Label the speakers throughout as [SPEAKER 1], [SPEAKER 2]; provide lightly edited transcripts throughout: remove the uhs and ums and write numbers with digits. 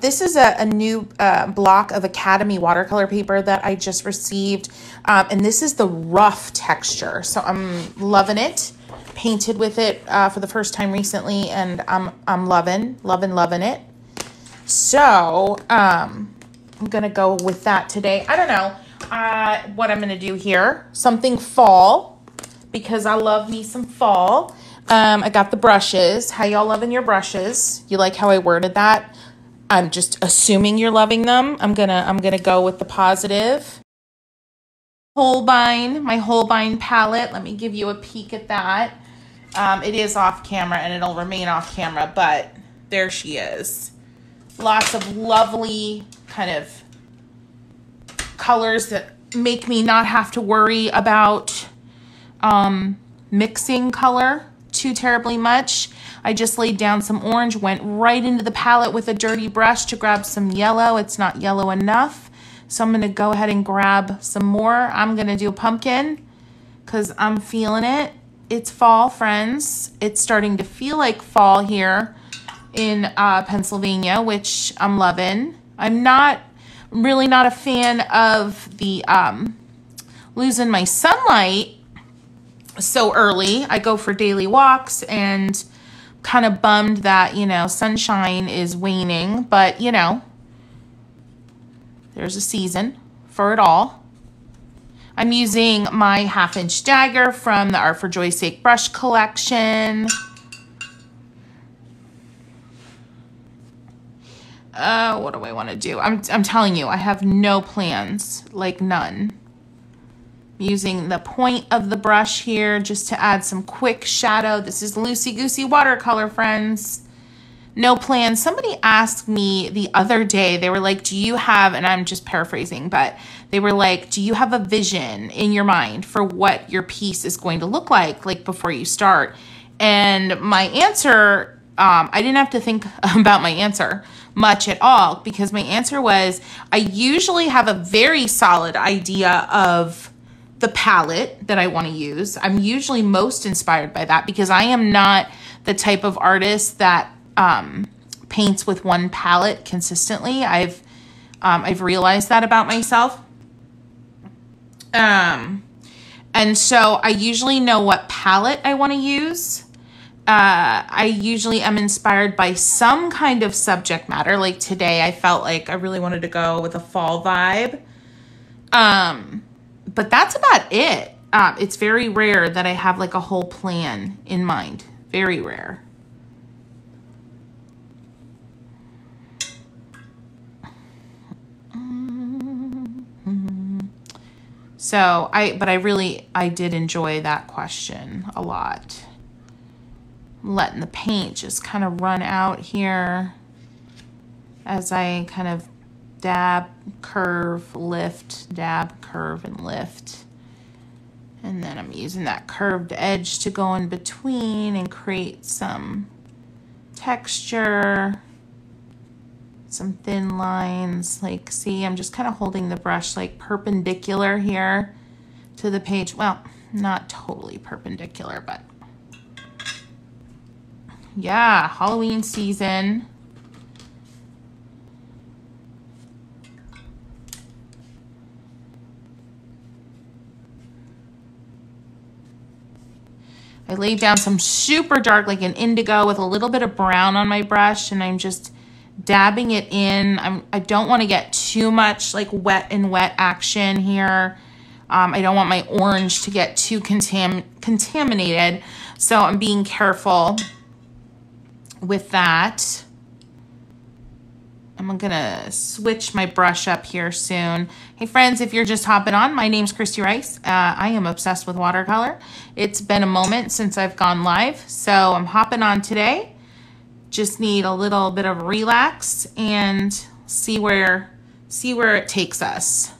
[SPEAKER 1] This is a new block of Academy watercolor paper that I just received. And this is the rough texture. So I'm loving it. Painted with it for the first time recently, and I'm loving it. So I'm going to go with that today. I don't know what I'm going to do here. Something fall, because I love me some fall. I got the brushes. How y'all loving your brushes? You like how I worded that? I'm just assuming you're loving them. I'm gonna go with the positive. Holbein, my Holbein palette. Let me give you a peek at that. It is off camera and it'll remain off camera, but there she is. Lots of lovely kind of colors that make me not have to worry about mixing color too terribly much. I just laid down some orange, went right into the palette with a dirty brush to grab some yellow. It's not yellow enough, so I'm going to go ahead and grab some more. I'm going to do a pumpkin because I'm feeling it. It's fall, friends. It's starting to feel like fall here in Pennsylvania, which I'm loving. I'm really not a fan of the losing my sunlight so early. I go for daily walks and kind of bummed that, sunshine is waning, but there's a season for it all. I'm using my 1/2" dagger from the Art for Joy's Sake brush collection. What do I want to do? I'm telling you, I have no plans, like none. Using the point of the brush here just to add some quick shadow. This is Loosey Goosey watercolor, friends. No plans. Somebody asked me the other day, they were like, do you have, and I'm just paraphrasing, but they were like, do you have a vision in your mind for what your piece is going to look like before you start? And my answer, I didn't have to think about my answer much at all, because my answer was, I usually have a very solid idea of the palette that I want to use. I'm usually most inspired by that because I am not the type of artist that paints with one palette consistently. I've realized that about myself. And so I usually know what palette I want to use. I usually am inspired by some kind of subject matter. Like today, I felt like I really wanted to go with a fall vibe. But that's about it. It's very rare that I have a whole plan in mind. Very rare. So I did enjoy that question a lot. I'm letting the paint just kind of run out here as I kind of dab, curve, lift, dab, curve, and lift. And then I'm using that curved edge to go in between and create some texture, some thin lines. See, I'm just kind of holding the brush perpendicular here to the page. Well, not totally perpendicular, but yeah, Halloween season. I laid down some super dark, like an indigo with a little bit of brown on my brush, and I'm just dabbing it in. I don't want to get too much wet and wet action here. I don't want my orange to get too contaminated, so I'm being careful with that. I'm gonna switch my brush up here soon. Hey friends, if you're just hopping on, my name's Christy Rice. I am obsessed with watercolor. It's been a moment since I've gone live, so I'm hopping on today. Just need a little bit of relax and see where it takes us.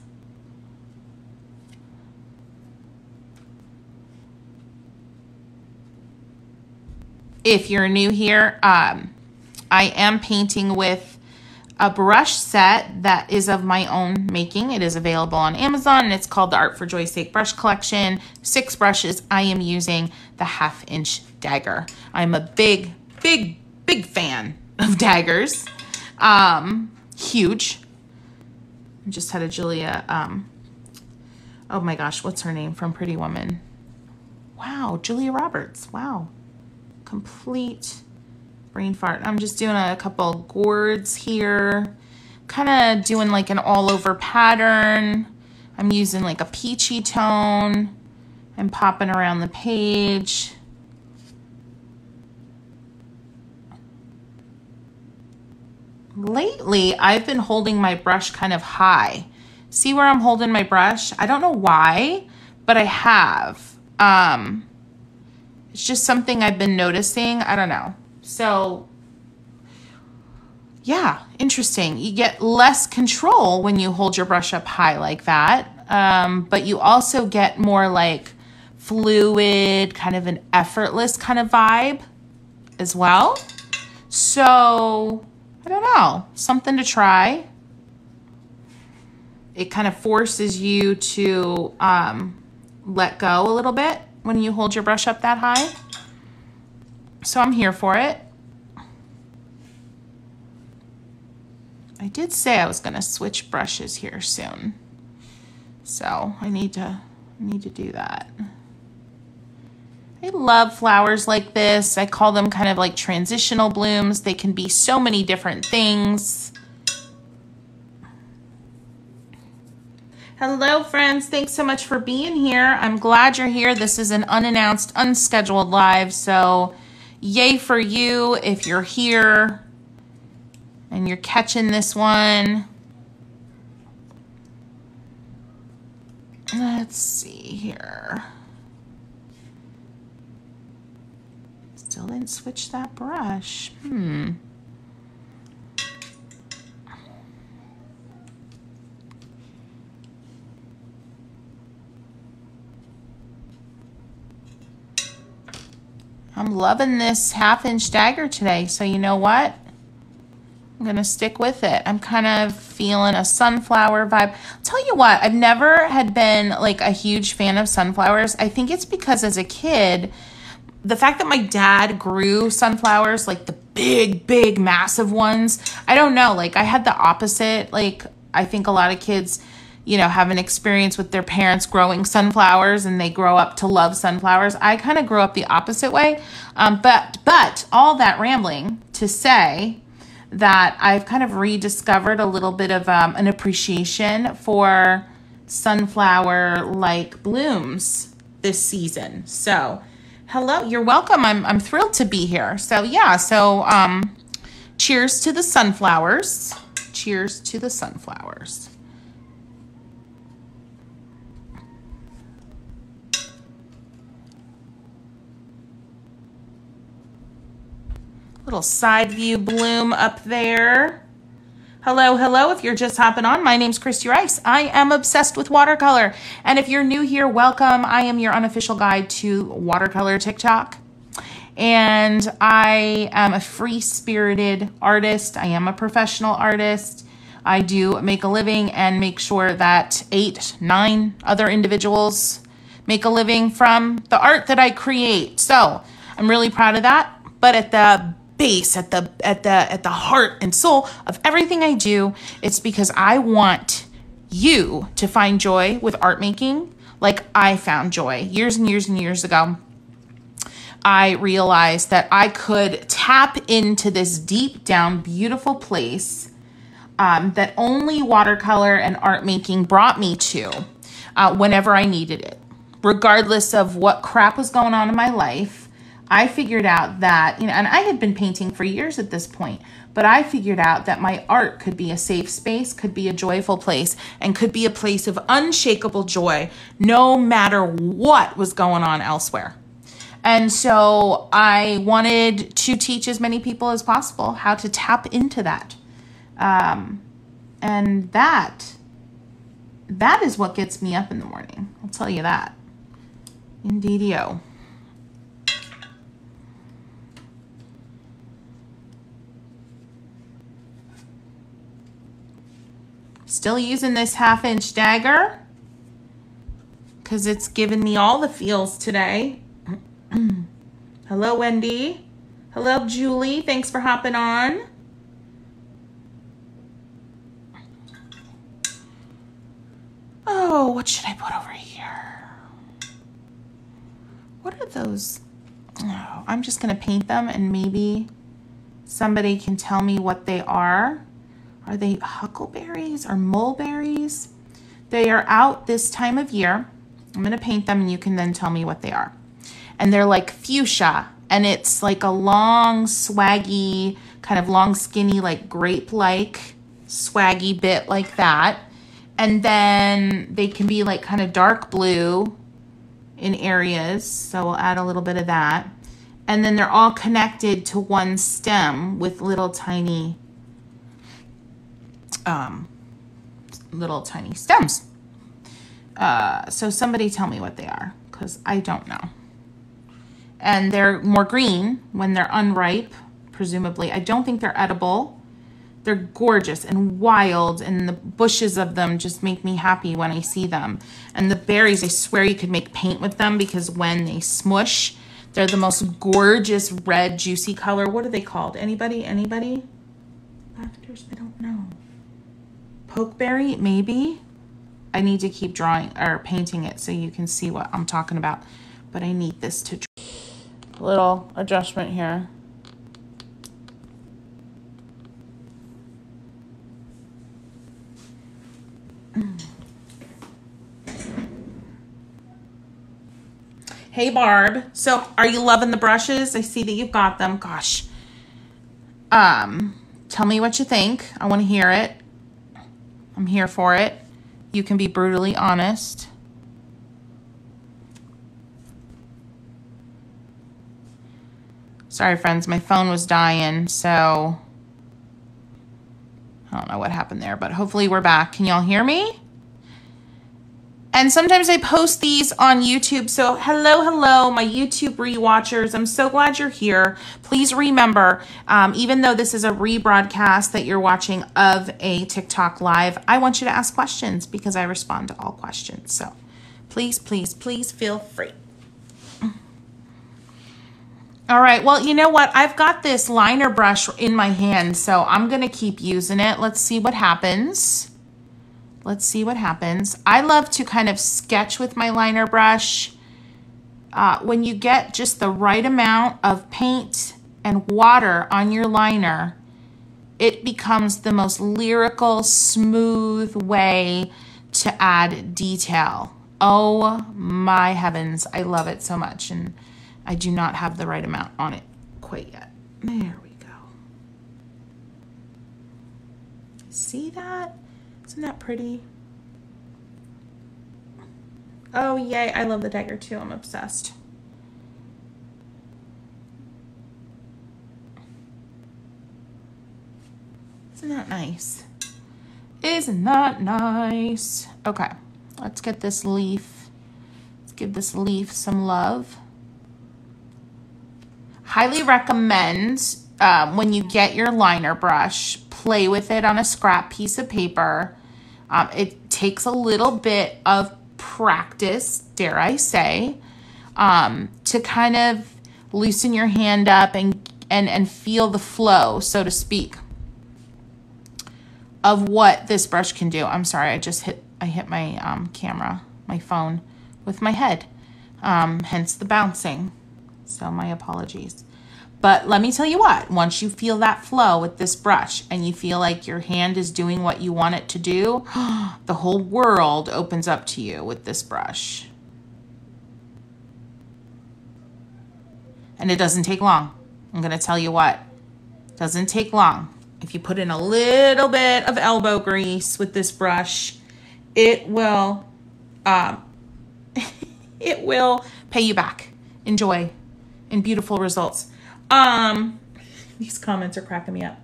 [SPEAKER 1] If you're new here, I am painting with a brush set that is of my own making. It is available on Amazon, and it's called the Art for Joy's Sake brush collection. 6 brushes. I am using the 1/2" dagger. I'm a big fan of daggers. Huge. I just had a Julia, oh my gosh, what's her name from Pretty Woman? Wow, Julia Roberts. Wow. Complete brain fart. I'm just doing a couple gourds here. Kind of doing like an all over pattern. I'm using like a peachy tone. I'm popping around the page. Lately, I've been holding my brush kind of high. See where I'm holding my brush? I don't know why, but I have. It's just something I've been noticing. I don't know. So, yeah, interesting. You get less control when you hold your brush up high like that. But you also get more like fluid, kind of an effortless kind of vibe as well. So, I don't know, something to try. It kind of forces you to let go a little bit when you hold your brush up that high. So I'm here for it. I did say I was going to switch brushes here soon. So I need to do that. I love flowers like this. I call them kind of like transitional blooms. They can be so many different things. Hello, friends. Thanks so much for being here. I'm glad you're here. This is an unannounced, unscheduled live. So yay for you if you're here and you're catching this one. Let's see here. Still didn't switch that brush. I'm loving this 1/2 inch dagger today. So you know what? I'm going to stick with it. I'm kind of feeling a sunflower vibe. I'll tell you what, I've never had been like a huge fan of sunflowers. I think it's because as a kid, the fact that my dad grew sunflowers, like the big, massive ones, I don't know, like I had the opposite. Like I think a lot of kids, you know, have an experience with their parents growing sunflowers and they grow up to love sunflowers. I kind of grew up the opposite way. But all that rambling to say that I've kind of rediscovered a little bit of an appreciation for sunflower-like blooms this season. So hello, you're welcome. I'm thrilled to be here. So yeah, so cheers to the sunflowers. Cheers to the sunflowers. Little side view bloom up there. Hello, if you're just hopping on, my name's Christy Rice. I am obsessed with watercolor. And if you're new here, welcome. I am your unofficial guide to watercolor TikTok. And I am a free-spirited artist. I am a professional artist. I do make a living and make sure that 8, 9 other individuals make a living from the art that I create. So I'm really proud of that. But at the base, at the heart and soul of everything I do, it's because I want you to find joy with art making like I found joy years and years and years ago. I realized that I could tap into this deep down beautiful place that only watercolor and art making brought me to whenever I needed it, regardless of what crap was going on in my life. I figured out that, you know, and I had been painting for years at this point, but I figured out that my art could be a safe space, could be a joyful place, and could be a place of unshakable joy, no matter what was going on elsewhere. And so I wanted to teach as many people as possible how to tap into that. And that is what gets me up in the morning. I'll tell you that. Indeedio. Still using this 1/2 inch dagger because it's given me all the feels today. Hello, Wendy. Hello, Julie. Thanks for hopping on. Oh, what should I put over here? What are those? Oh, I'm just going to paint them and maybe somebody can tell me what they are. Are they huckleberries or mulberries? They are out this time of year. I'm going to paint them and you can then tell me what they are. And they're like fuchsia, and it's like a long, swaggy, kind of long, skinny, like grape-like swaggy bit like that. And then they can be like kind of dark blue in areas. So we'll add a little bit of that. And then they're all connected to one stem with little tiny stems. So somebody tell me what they are, because I don't know. And they're more green when they're unripe, presumably. I don't think they're edible. They're gorgeous and wild, and the bushes of them just make me happy when I see them. And the berries, I swear you could make paint with them, because when they smush, they're the most gorgeous red, juicy color. What are they called? Anybody? Anybody? Lavenders? I don't know. Pokeberry? Maybe? I need to keep drawing or painting it so you can see what I'm talking about. But I need this to... Little adjustment here. Hey Barb, so are you loving the brushes? I see that you've got them. Gosh. Tell me what you think. I want to hear it. I'm here for it. You can be brutally honest. Sorry, friends, my phone was dying, so I don't know what happened there, but hopefully we're back. Can y'all hear me? And sometimes I post these on YouTube, so hello, my YouTube rewatchers. I'm so glad you're here. Please remember, even though this is a rebroadcast that you're watching of a TikTok live, I want you to ask questions because I respond to all questions. So please, please, please feel free. All right, well, you know what? I've got this liner brush in my hand, so I'm gonna keep using it. Let's see what happens. Let's see what happens. I love to kind of sketch with my liner brush. When you get just the right amount of paint and water on your liner, it becomes the most lyrical, smooth way to add detail. Oh my heavens, I love it so much. And I do not have the right amount on it quite yet. There we go. See that? Isn't that pretty? Oh, yay. I love the dagger too. I'm obsessed. Isn't that nice? Isn't that nice? Okay, let's get this leaf. Let's give this leaf some love. Highly recommend when you get your liner brush, play with it on a scrap piece of paper. It takes a little bit of practice, dare I say, to kind of loosen your hand up and feel the flow, so to speak, of what this brush can do. I'm sorry, I hit my camera, my phone, with my head, hence the bouncing. So my apologies. But let me tell you what, once you feel that flow with this brush and you feel like your hand is doing what you want it to do, the whole world opens up to you with this brush. And it doesn't take long. I'm going to tell you what, it doesn't take long. If you put in a little bit of elbow grease with this brush, it will, it will pay you back. Enjoy. And beautiful results. These comments are cracking me up.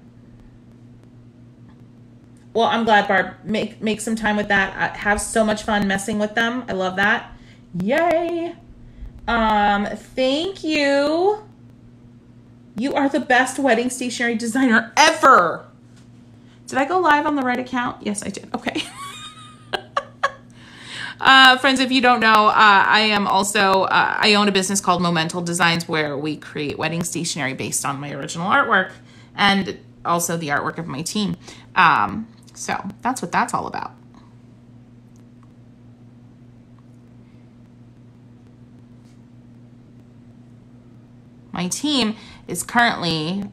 [SPEAKER 1] Well, I'm glad, Barb. Make some time with that. I have so much fun messing with them. I love that. Yay. Thank you. You are the best wedding stationery designer ever. Did I go live on the right account? Yes, I did. Okay. Friends, if you don't know, I am also, I own a business called Momental Designs where we create wedding stationery based on my original artwork and also the artwork of my team. So that's what that's all about. my team is currently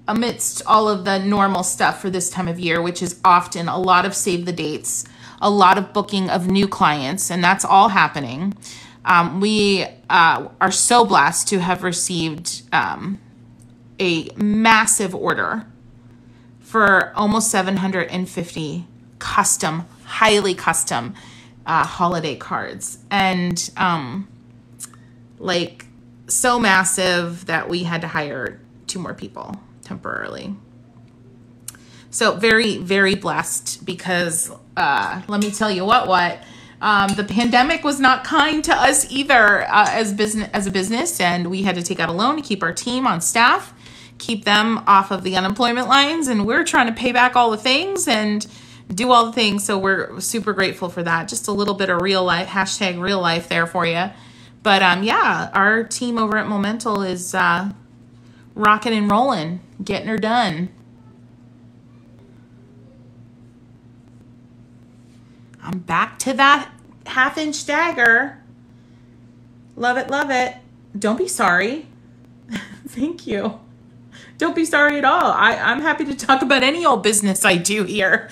[SPEAKER 1] amidst all of the normal stuff for this time of year, which is often a lot of save the dates, a lot of booking of new clients, and that's all happening. We are so blessed to have received a massive order for almost 750 custom, highly custom holiday cards. And like so massive that we had to hire 2 more people temporarily. So very, very blessed because let me tell you what the pandemic was not kind to us either as a business, and we had to take out a loan to keep our team on staff, keep them off of the unemployment lines, and we're trying to pay back all the things and do all the things. So we're super grateful for that. Just a little bit of real life, hashtag real life there for you. But yeah, our team over at Momental is rocking and rolling, getting her done. I'm back to that 1/2-inch dagger. Love it, love it. Don't be sorry. Thank you. Don't be sorry at all. I'm happy to talk about any old business I do here.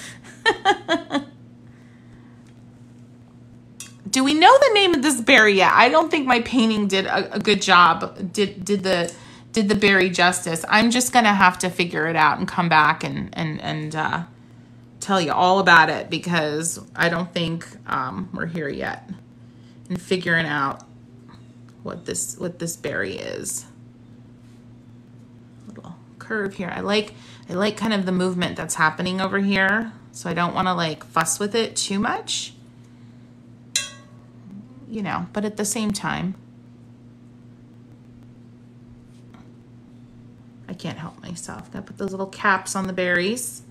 [SPEAKER 1] Do we know the name of this berry yet? I don't think my painting did a good job, did the berry justice. I'm just gonna have to figure it out and come back and tell you all about it, because I don't think we're here yet in figuring out what this berry is. Little curve here. I like kind of the movement that's happening over here, so I don't want to like fuss with it too much, you know, but at the same time I can't help myself. Gotta put those little caps on the berries.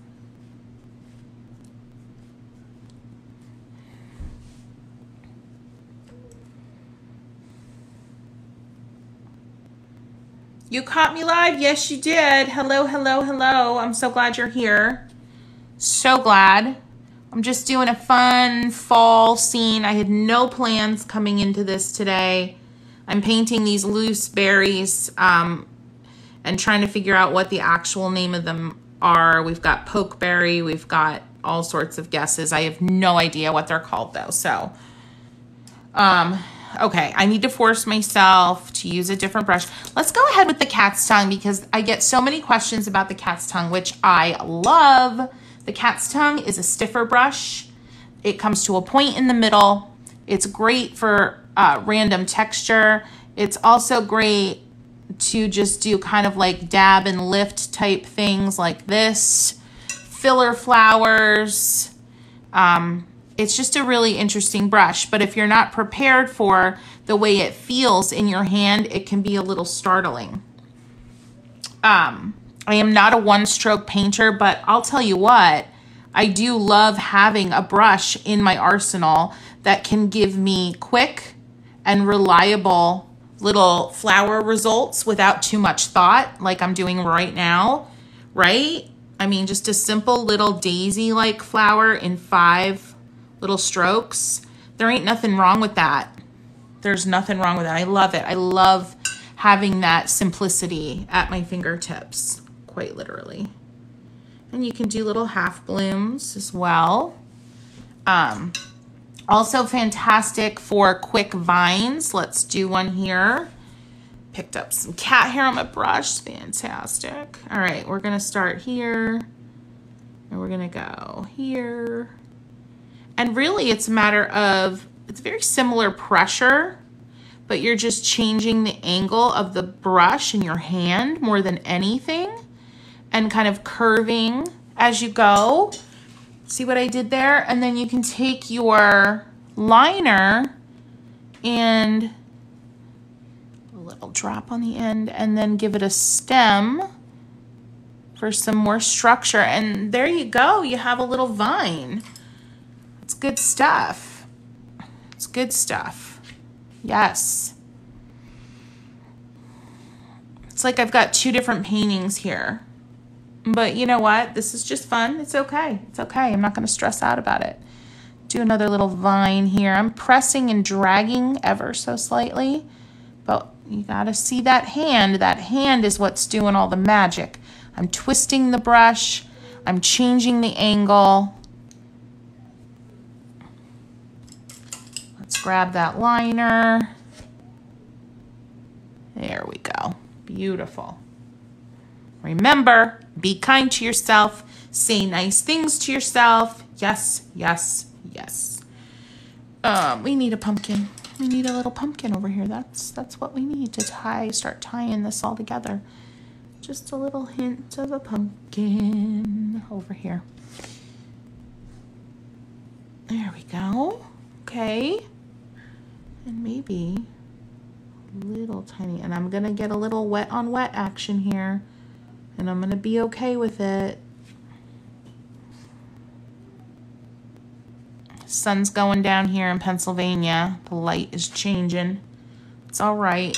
[SPEAKER 1] You caught me live? Yes, you did. Hello, hello, hello. I'm so glad you're here. So glad. I'm just doing a fun fall scene. I had no plans coming into this today. I'm painting these loose berries and trying to figure out what the actual name of them are. We've got pokeberry. We've got all sorts of guesses. I have no idea what they're called though. So, okay, I need to force myself to use a different brush. Let's go ahead with the cat's tongue because I get so many questions about the cat's tongue, which I love. The cat's tongue is a stiffer brush. It comes to a point in the middle. It's great for random texture. It's also great to just do kind of like dab and lift type things like this. Filler flowers. It's just a really interesting brush, but if you're not prepared for the way it feels in your hand, it can be a little startling. I am not a one-stroke painter, but I'll tell you what, I do love having a brush in my arsenal that can give me quick and reliable little flower results without too much thought, like I'm doing right now, right? I mean, just a simple little daisy-like flower in 5 little strokes. There ain't nothing wrong with that. There's nothing wrong with that. I love it. I love having that simplicity at my fingertips, quite literally. And you can do little half blooms as well. Also fantastic for quick vines. Let's do one here. Picked up some cat hair on my brush. Fantastic. All right, we're gonna start here and we're gonna go here. And really it's a matter of, it's very similar pressure, but you're just changing the angle of the brush in your hand more than anything and kind of curving as you go. See what I did there? And then you can take your liner and a little drop on the end and then give it a stem for some more structure. And there you go. You have a little vine. It's good stuff. It's good stuff. Yes. It's like I've got 2 different paintings here. But you know what? This is just fun. It's okay. It's okay. I'm not going to stress out about it. Do another little vine here. I'm pressing and dragging ever so slightly, but you gotta see that hand. That hand is what's doing all the magic. I'm twisting the brush. I'm changing the angle. Let's grab that liner. There we go. Beautiful. Remember, be kind to yourself. Say nice things to yourself. Yes, yes, yes. We need a pumpkin. We need a little pumpkin over here. That's what we need to start tying this all together. Just a little hint of a pumpkin over here. There we go. Okay. And maybe a little tiny, and I'm gonna get a little wet on wet action here, and I'm gonna be okay with it. Sun's going down here in Pennsylvania. The light is changing. It's all right.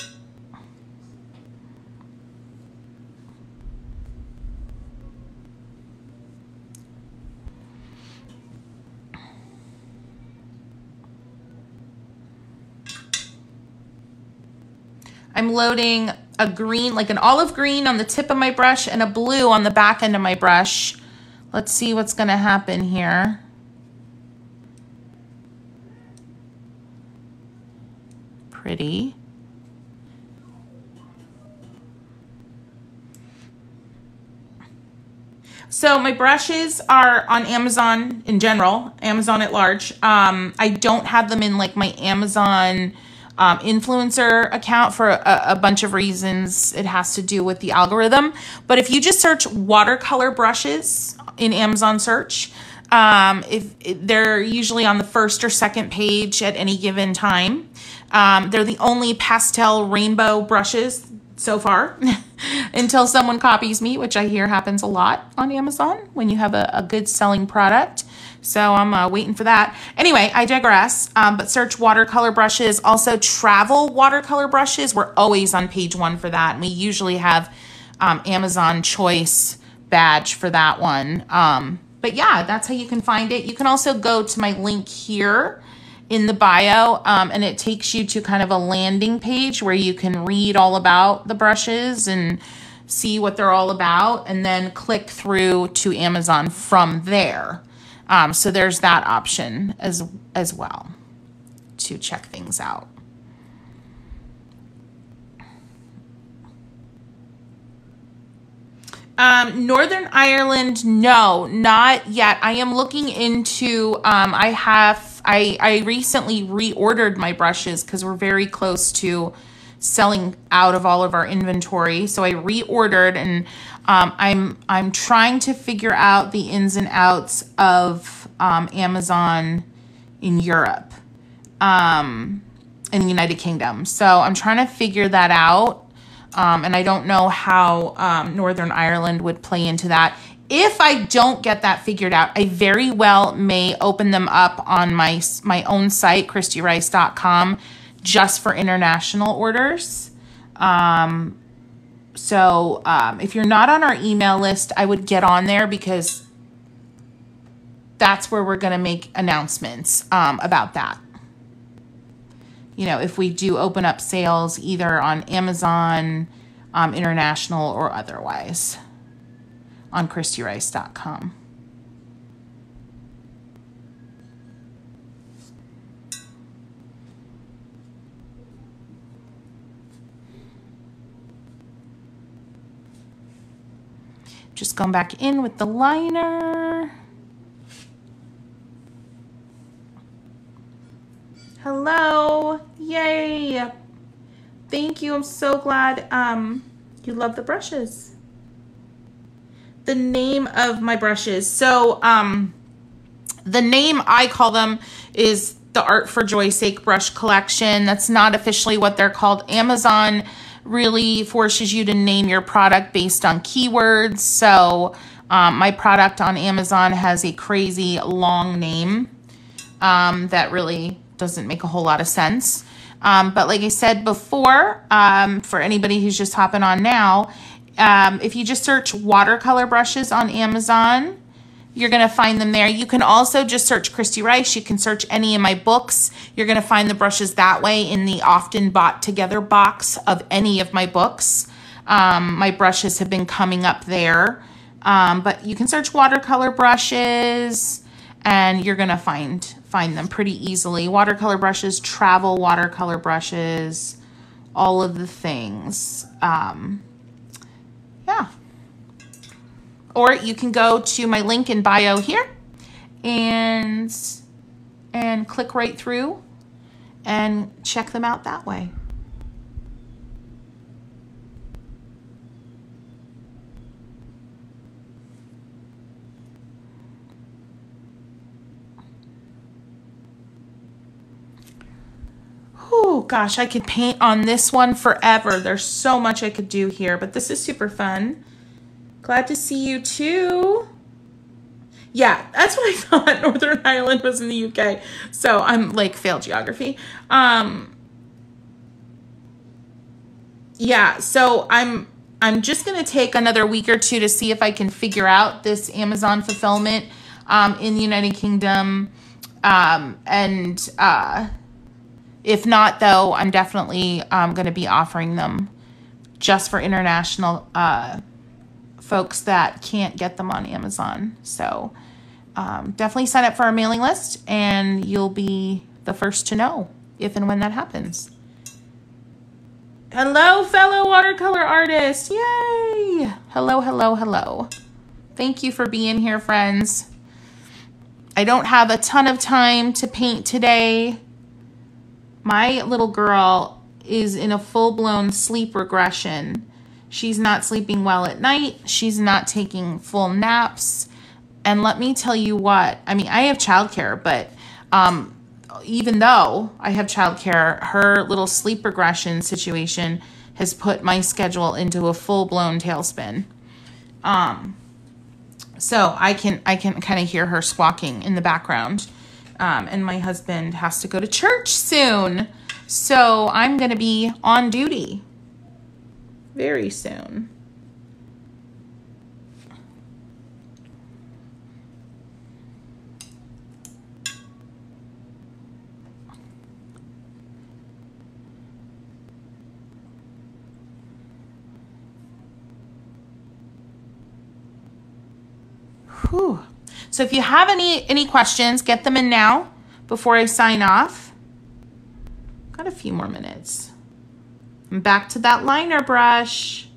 [SPEAKER 1] I'm loading a green, like an olive green on the tip of my brush and a blue on the back end of my brush. Let's see what's gonna happen here. Pretty. So my brushes are on Amazon in general, Amazon at large. I don't have them in like my Amazon influencer account for a bunch of reasons. It has to do with the algorithm. But if you just search watercolor brushes in Amazon search, they're usually on the first or second page at any given time. They're the only pastel rainbow brushes so far until someone copies me, which I hear happens a lot on Amazon when you have a good selling product. So I'm waiting for that. Anyway, I digress, but search watercolor brushes. Also travel watercolor brushes. We're always on page 1 for that. And we usually have Amazon choice badge for that one. But yeah, that's how you can find it. You can also go to my link here in the bio, and it takes you to kind of a landing page where you can read all about the brushes and see what they're all about, and then click through to Amazon from there. So there's that option as well to check things out. Northern Ireland, no, not yet. I am looking into, I recently reordered my brushes because we're very close to selling out of all of our inventory. So I reordered, and I'm trying to figure out the ins and outs of Amazon in Europe, in the United Kingdom. So I'm trying to figure that out. And I don't know how Northern Ireland would play into that. If I don't get that figured out, I very well may open them up on my own site, christyrice.com, just for international orders. So if you're not on our email list, I would get on there, because that's where we're going to make announcements about that. You know, if we do open up sales either on Amazon, international, or otherwise on christyrice.com. Just going back in with the liner. Hello, yay. Thank you, I'm so glad you love the brushes. The name of my brushes. So the name I call them is the Art for Joy's Sake Brush Collection. That's not officially what they're called. Amazon really forces you to name your product based on keywords. So my product on Amazon has a crazy long name that really doesn't make a whole lot of sense. But like I said before, for anybody who's just hopping on now, if you just search watercolor brushes on Amazon, You're going to find them there. You can also just search Christy Rice. You can search any of my books. You're going to find the brushes that way in the often bought together box of any of my books. My brushes have been coming up there. But you can search watercolor brushes and you're going to find them pretty easily. Watercolor brushes, travel watercolor brushes, all of the things. Yeah. Or you can go to my link in bio here and click right through and check them out that way. Oh gosh, I could paint on this one forever. There's so much I could do here, but this is super fun. Glad to see you too. Yeah, that's what I thought. Northern Ireland was in the UK. So I'm like failed geography. Yeah, so I'm just gonna take another week or two to see if I can figure out this Amazon fulfillment in the United Kingdom. If not, though, I'm definitely going to be offering them just for international folks that can't get them on Amazon. So definitely sign up for our mailing list and you'll be the first to know if and when that happens. Hello, fellow watercolor artists. Yay! Hello, hello, hello. Thank you for being here, friends. I don't have a ton of time to paint today. My little girl is in a full-blown sleep regression. She's not sleeping well at night. She's not taking full naps. And let me tell you what, I mean, I have childcare, but even though I have childcare, her little sleep regression situation has put my schedule into a full-blown tailspin. So I can kind of hear her squawking in the background. And my husband has to go to church soon. So I'm going to be on duty very soon. Whew. So if you have any questions, get them in now before I sign off. Got a few more minutes. I'm back to that liner brush.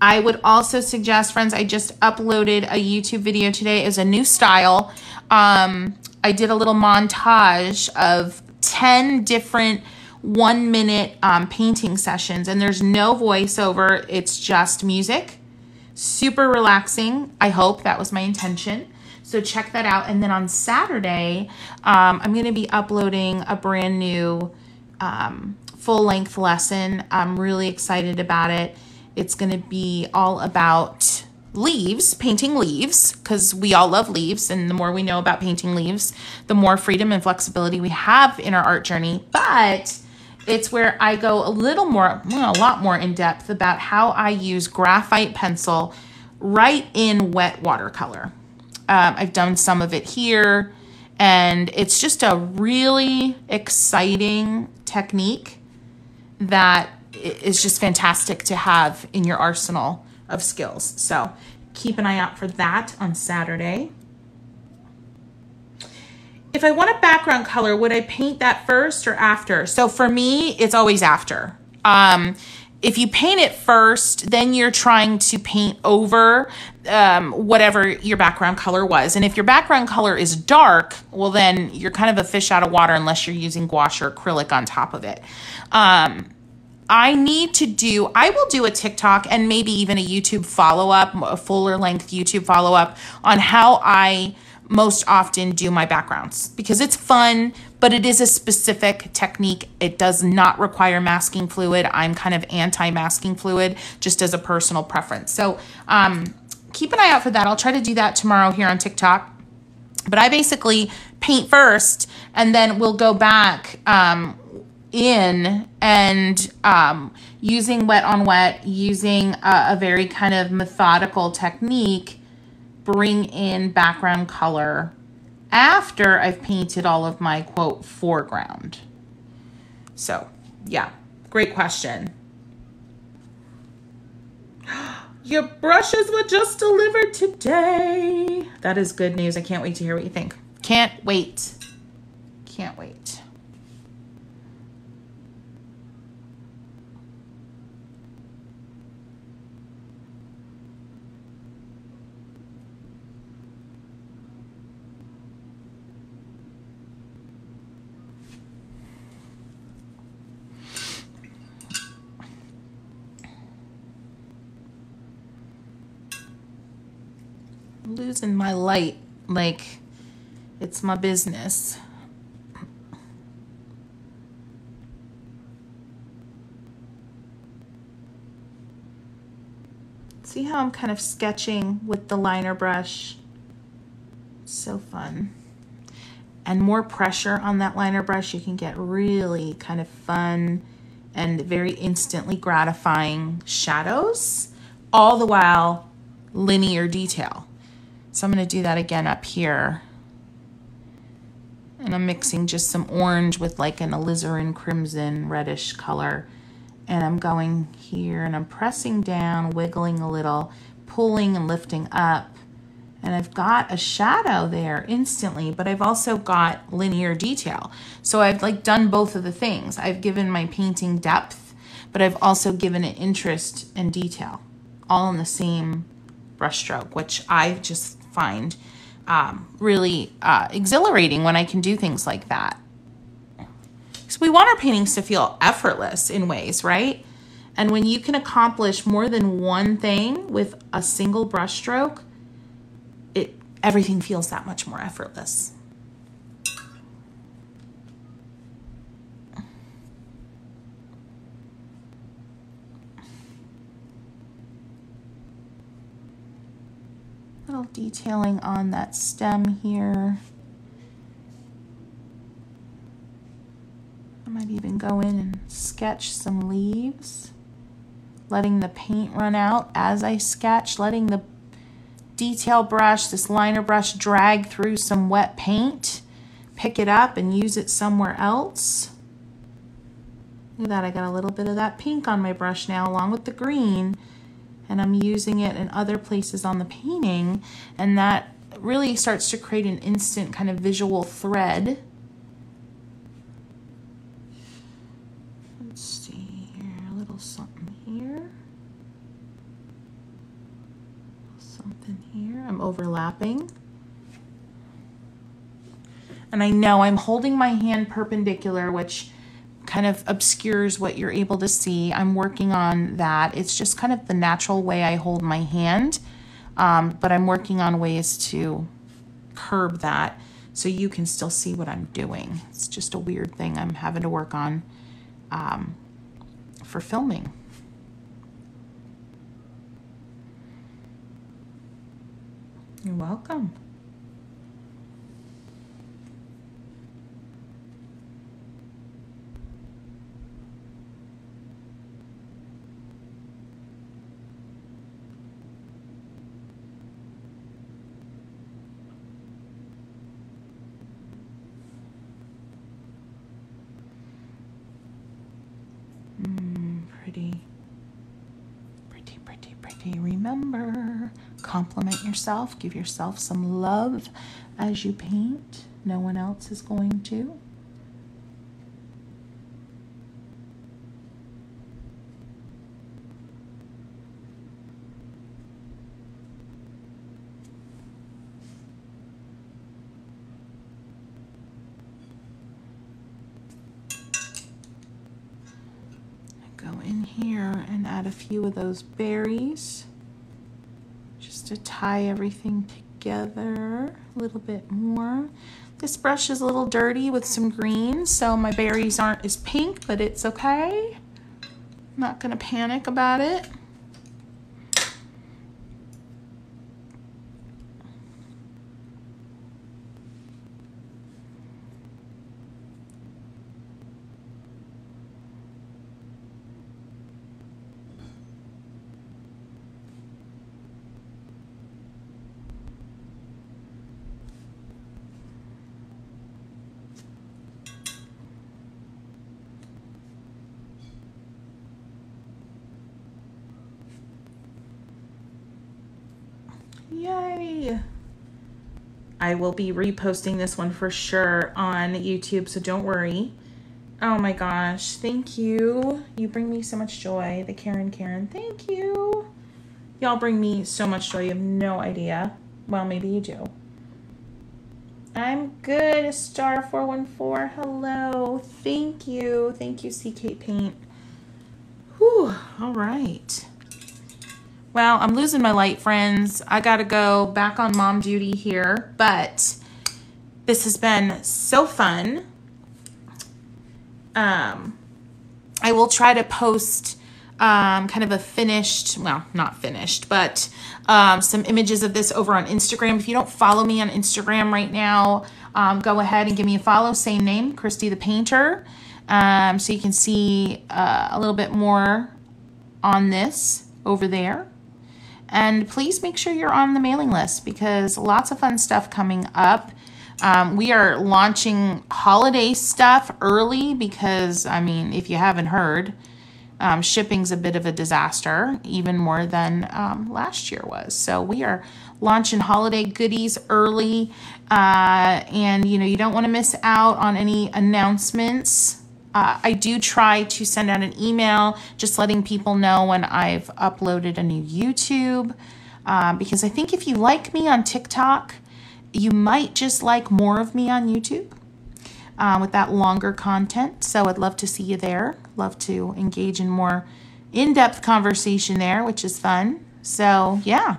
[SPEAKER 1] I would also suggest, friends, I just uploaded a YouTube video today as a new style. I did a little montage of 10 different 1-minute painting sessions, and there's no voiceover. It's just music. Super relaxing. I hope that was my intention. So check that out. And then on Saturday, I'm going to be uploading a brand new full-length lesson. I'm really excited about it. It's going to be all about leaves, painting leaves, because we all love leaves. And the more we know about painting leaves, the more freedom and flexibility we have in our art journey. But it's where I go a lot more in depth about how I use graphite pencil right in wet watercolor. I've done some of it here, and it's just a really exciting technique that is just fantastic to have in your arsenal of skills. So keep an eye out for that on Saturday. If I want a background color, would I paint that first or after? So for me, it's always after. If you paint it first, then you're trying to paint over whatever your background color was. And if your background color is dark, well, then you're kind of a fish out of water unless you're using gouache or acrylic on top of it. I will do a TikTok and maybe even a YouTube follow-up, a fuller length YouTube follow-up on how I most often do my backgrounds, because it's fun, but it is a specific technique. It does not require masking fluid. I'm kind of anti-masking fluid just as a personal preference. So keep an eye out for that. I'll try to do that tomorrow here on TikTok. But I basically paint first, and then we'll go back in and using wet on wet, using a very kind of methodical technique, bring in background color after I've painted all of my quote foreground. So yeah, great question. Your brushes were just delivered today. That is good news. I can't wait to hear what you think. Can't wait. Can't wait. I'm losing my light like it's my business. See how I'm kind of sketching with the liner brush? So fun. And more pressure on that liner brush, you can get really kind of fun and very instantly gratifying shadows, all the while linear detail. So I'm going to do that again up here. And I'm mixing just some orange with like an alizarin crimson reddish color. And I'm going here and I'm pressing down, wiggling a little, pulling and lifting up. And I've got a shadow there instantly, but I've also got linear detail. So I've like done both of the things. I've given my painting depth, but I've also given it interest and detail, all in the same brush stroke, which I just find really exhilarating when I can do things like that. So we want our paintings to feel effortless in ways, right? And when you can accomplish more than one thing with a single brush stroke, everything feels that much more effortless. Little detailing on that stem here. I might even go in and sketch some leaves, letting the paint run out as I sketch, letting the detail brush, this liner brush, drag through some wet paint, pick it up and use it somewhere else. Look at that, I got a little bit of that pink on my brush now along with the green, and I'm using it in other places on the painting, and that really starts to create an instant kind of visual thread. Let's see here, a little something here. Something here. I'm overlapping. And I know I'm holding my hand perpendicular, which kind of obscures what you're able to see. I'm working on that. It's just kind of the natural way I hold my hand, but I'm working on ways to curb that so you can still see what I'm doing. It's just a weird thing I'm having to work on for filming. You're welcome. Pretty, pretty, pretty, pretty. Remember, compliment yourself, give yourself some love as you paint. No one else is going to. Go in here and add a few of those berries just to tie everything together a little bit more. This brush is a little dirty with some green, so my berries aren't as pink, but it's okay. I'm not gonna panic about it. Yay. I will be reposting this one for sure on YouTube, so don't worry. Oh my gosh, thank you. You bring me so much joy. The Karen, thank you. Y'all bring me so much joy. You have no idea. Well, maybe you do. I'm good, Star 414. Hello. Thank you. Thank you, CK Paint. Whew. All right. Well, I'm losing my light, friends. I gotta go back on mom duty here, but this has been so fun. I will try to post kind of a finished, well, not finished, but some images of this over on Instagram. If you don't follow me on Instagram right now, go ahead and give me a follow. Same name, Christy the Painter. So you can see a little bit more on this over there. And please make sure you're on the mailing list because lots of fun stuff coming up. We are launching holiday stuff early because, I mean, if you haven't heard, shipping's a bit of a disaster, even more than last year was. So we are launching holiday goodies early, and you don't want to miss out on any announcements. I do try to send out an email just letting people know when I've uploaded a new YouTube, because I think if you like me on TikTok, you might just like more of me on YouTube with that longer content. So I'd love to see you there. Love to engage in more in-depth conversation there, which is fun. So yeah,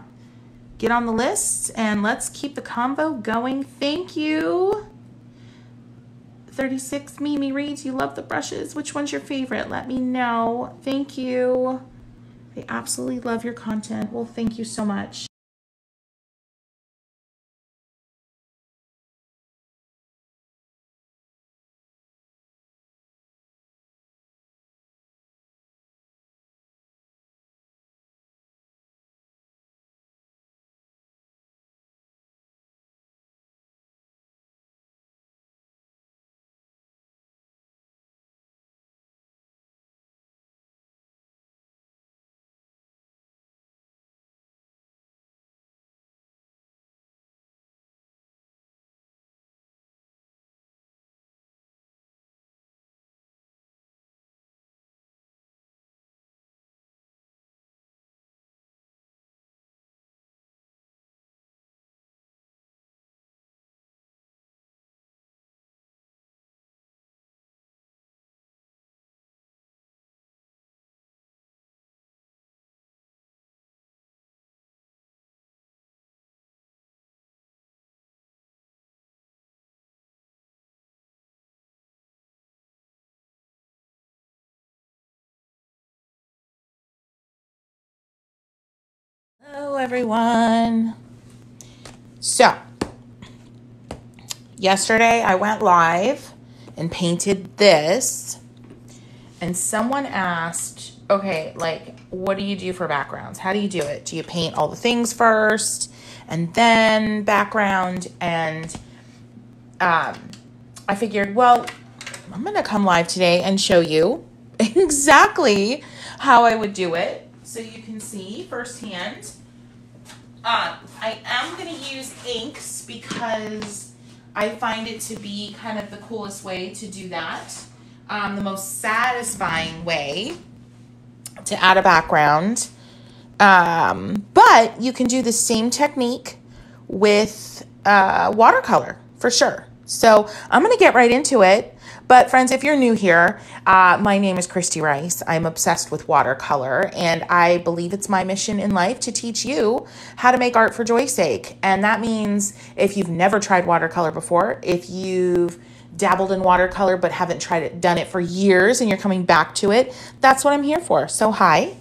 [SPEAKER 1] get on the list and let's keep the convo going. Thank you. 36 Mimi reads, you love the brushes. Which one's your favorite? Let me know. Thank you. I absolutely love your content. Well, thank you so much. Hello, everyone. So, yesterday I went live and painted this, and someone asked, okay, like, what do you do for backgrounds? How do you do it? Do you paint all the things first and then background? And I figured, well, I'm going to come live today and show you exactly how I would do it so you can see firsthand. I am going to use inks because I find it to be kind of the coolest way to do that. The most satisfying way to add a background. But you can do the same technique with watercolor for sure. So I'm going to get right into it. But friends, if you're new here, my name is Christy Rice. I'm obsessed with watercolor, and I believe it's my mission in life to teach you how to make art for joy's sake. And that means if you've never tried watercolor before, if you've dabbled in watercolor but haven't done it for years and you're coming back to it, that's what I'm here for. So hi.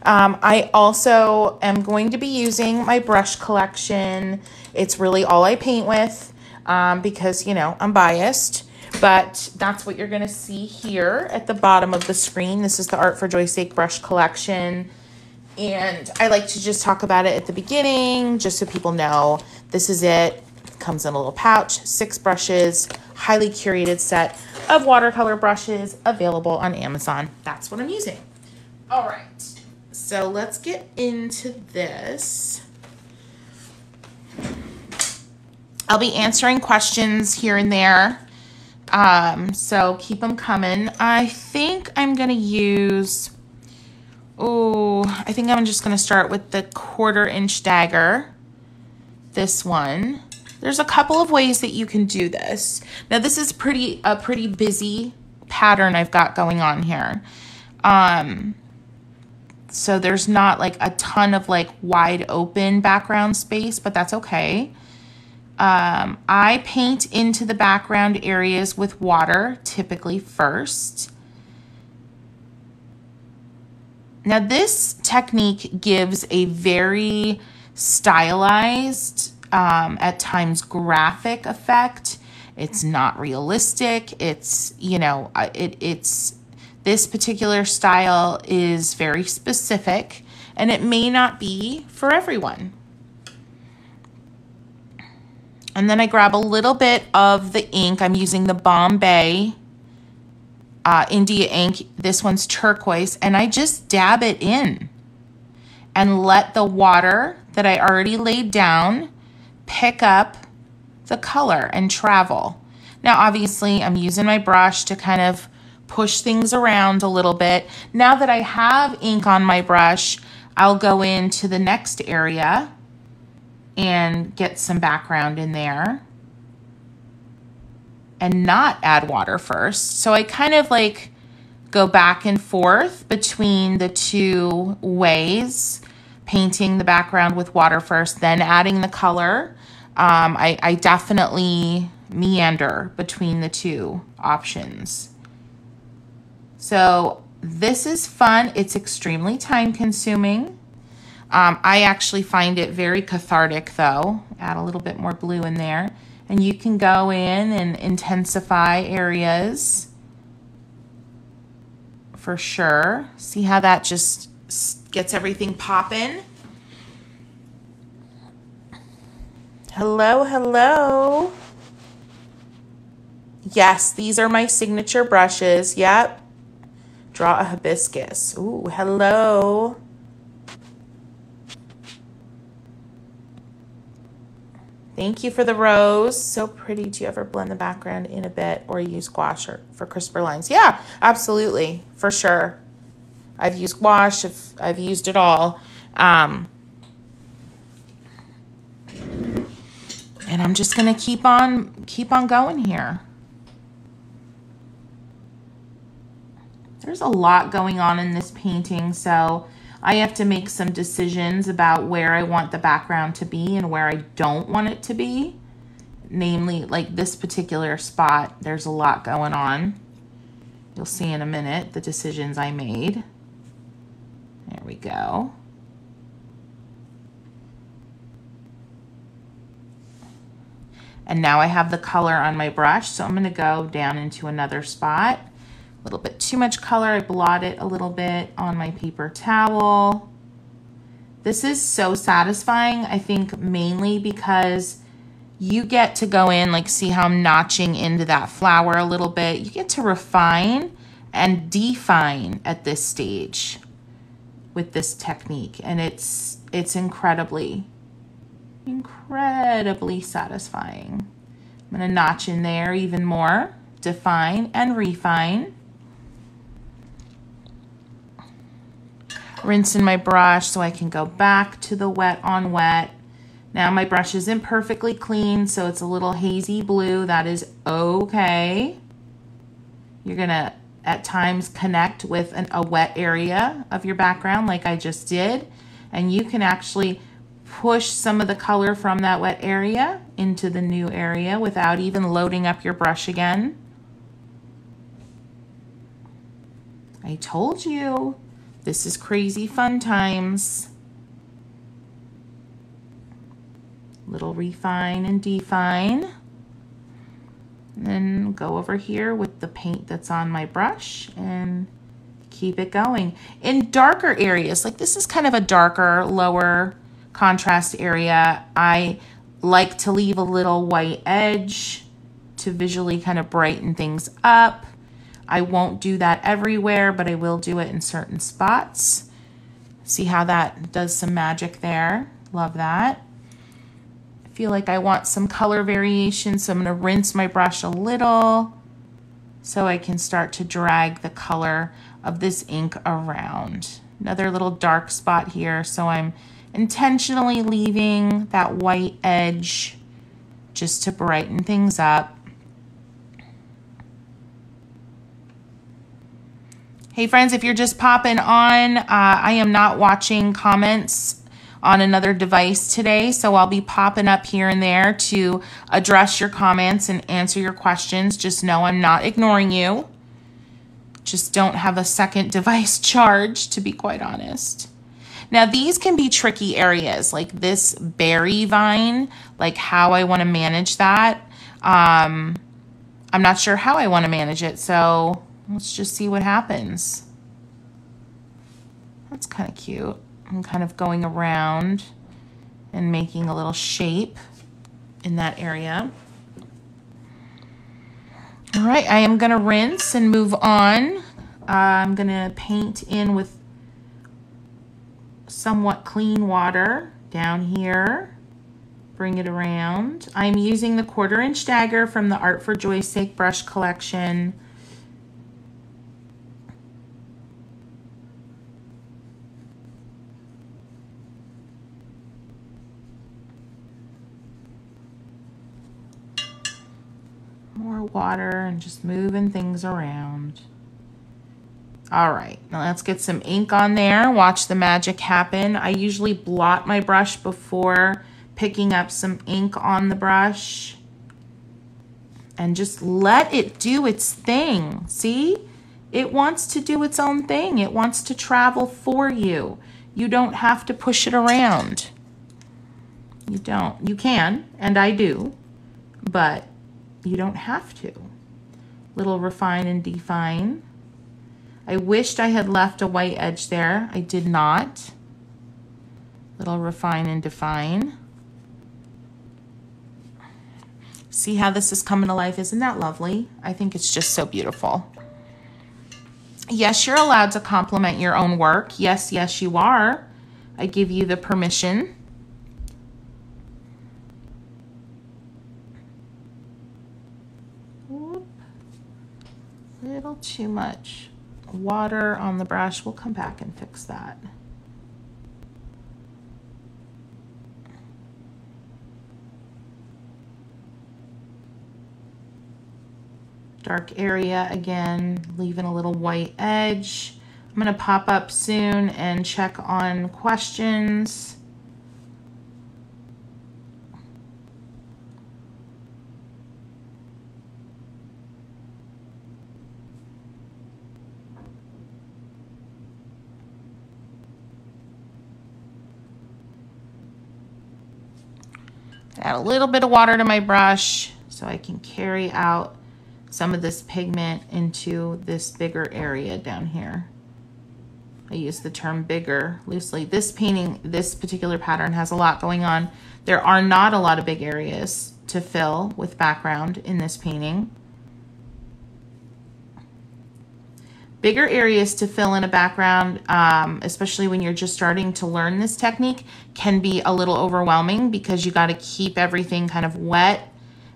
[SPEAKER 1] I also am going to be using my brush collection. It's really all I paint with because, I'm biased. But that's what you're going to see here at the bottom of the screen. This is the Art for Joy's Sake brush collection. And I like to just talk about it at the beginning, just so people know this is it. It comes in a little pouch, 6 brushes, highly curated set of watercolor brushes available on Amazon. That's what I'm using. All right, so let's get into this. I'll be answering questions here and there. So keep them coming. I think I'm going to use, I think I'm just going to start with the 1/4 inch dagger. This one. There's a couple of ways that you can do this. Now this is a pretty busy pattern I've got going on here. So there's not like a ton of like wide open background space, but that's okay. I paint into the background areas with water, typically first. Now this technique gives a very stylized, at times graphic effect. It's not realistic. It's, you know, this particular style is very specific and it may not be for everyone. And then I grab a little bit of the ink. I'm using the Bombay India ink. This one's turquoise, and I just dab it in and let the water that I already laid down pick up the color and travel. Now, obviously, I'm using my brush to kind of push things around a little bit. Now that I have ink on my brush, I'll go into the next area and get some background in there and not add water first. So I kind of like go back and forth between the two ways, painting the background with water first, then adding the color. I definitely meander between the two options. So this is fun. It's extremely time consuming. I actually find it very cathartic though. Add a little bit more blue in there. And you can go in and intensify areas for sure. See how that just gets everything popping? Hello, hello. Yes, these are my signature brushes. Yep. Draw a hibiscus. Ooh, hello. Thank you for the rose. So pretty. Do you ever blend the background in a bit or use gouache for crisper lines? Yeah, absolutely. For sure. I've used gouache. I've used it all. And I'm just going to keep on going here. There's a lot going on in this painting, so I have to make some decisions about where I want the background to be and where I don't want it to be. Namely, like this particular spot, there's a lot going on. You'll see in a minute the decisions I made. There we go. And now I have the color on my brush, so I'm going to go down into another spot. A little bit too much color. I blot it a little bit on my paper towel. This is so satisfying, I think mainly because you get to go in, like see how I'm notching into that flower a little bit. You get to refine and define at this stage with this technique. And it's incredibly satisfying. I'm gonna notch in there even more, define and refine. Rinse in my brush so I can go back to the wet on wet. Now my brush isn't perfectly clean, so it's a little hazy blue. That is okay. You're gonna at times connect with a wet area of your background like I just did, and you can actually push some of the color from that wet area into the new area without even loading up your brush again. I told you, this is crazy fun times. Little refine and define. And then go over here with the paint that's on my brush and keep it going. In darker areas, like this is kind of a darker, lower contrast area, I like to leave a little white edge to visually kind of brighten things up. I won't do that everywhere, but I will do it in certain spots. See how that does some magic there? Love that. feel like I want some color variation, so I'm going to rinse my brush a little so I can start to drag the color of this ink around. Another little dark spot here, so I'm intentionally leaving that white edge just to brighten things up. Hey friends, if you're just popping on, I am not watching comments on another device today, so I'll be popping up here and there to address your comments and answer your questions. Just know I'm not ignoring you. Just don't have a second device charged, to be quite honest. Now these can be tricky areas, like this berry vine, like how I want to manage that. I'm not sure how I want to manage it, so let's just see what happens. That's kind of cute. I'm kind of going around and making a little shape in that area. All right, I am gonna rinse and move on. I'm gonna paint in with somewhat clean water down here. Bring it around. I'm using the 1/4 inch dagger from the Art for Joy's Sake brush collection. More water and just moving things around. All right, now let's get some ink on there. Watch the magic happen. I usually blot my brush before picking up some ink on the brush and just let it do its thing. See? It wants to do its own thing. It wants to travel for you. You don't have to push it around. You don't. You can, and I do, but you don't have to. Little refine and define. I wished I had left a white edge there. I did not. Little refine and define. See how this is coming to life? Isn't that lovely? I think it's just so beautiful. Yes, you're allowed to compliment your own work. Yes, yes, you are. I give you the permission. A little too much water on the brush. We'll come back and fix that. Dark area again, leaving a little white edge. I'm going to pop up soon and check on questions. Add a little bit of water to my brush so I can carry out some of this pigment into this bigger area down here. I use the term bigger loosely. This painting, this particular pattern has a lot going on. There are not a lot of big areas to fill with background in this painting. Bigger areas to fill in a background, especially when you're just starting to learn this technique, can be a little overwhelming because you got to keep everything kind of wet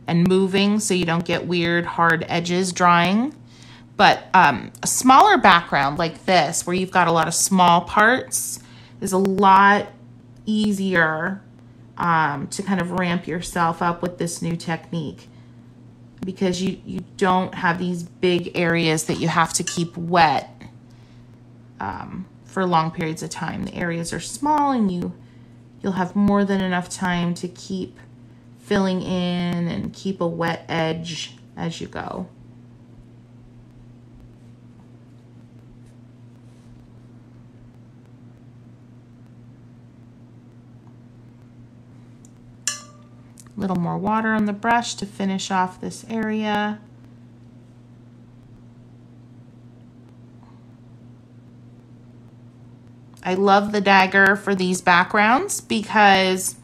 [SPEAKER 1] and moving so you don't get weird hard edges drying. But a smaller background like this, where you've got a lot of small parts, is a lot easier to kind of ramp yourself up with this new technique, because you don't have these big areas that you have to keep wet for long periods of time. The areas are small and you'll have more than enough time to keep filling in and keep a wet edge as you go. A little more water on the brush to finish off this area. I love the dagger for these backgrounds because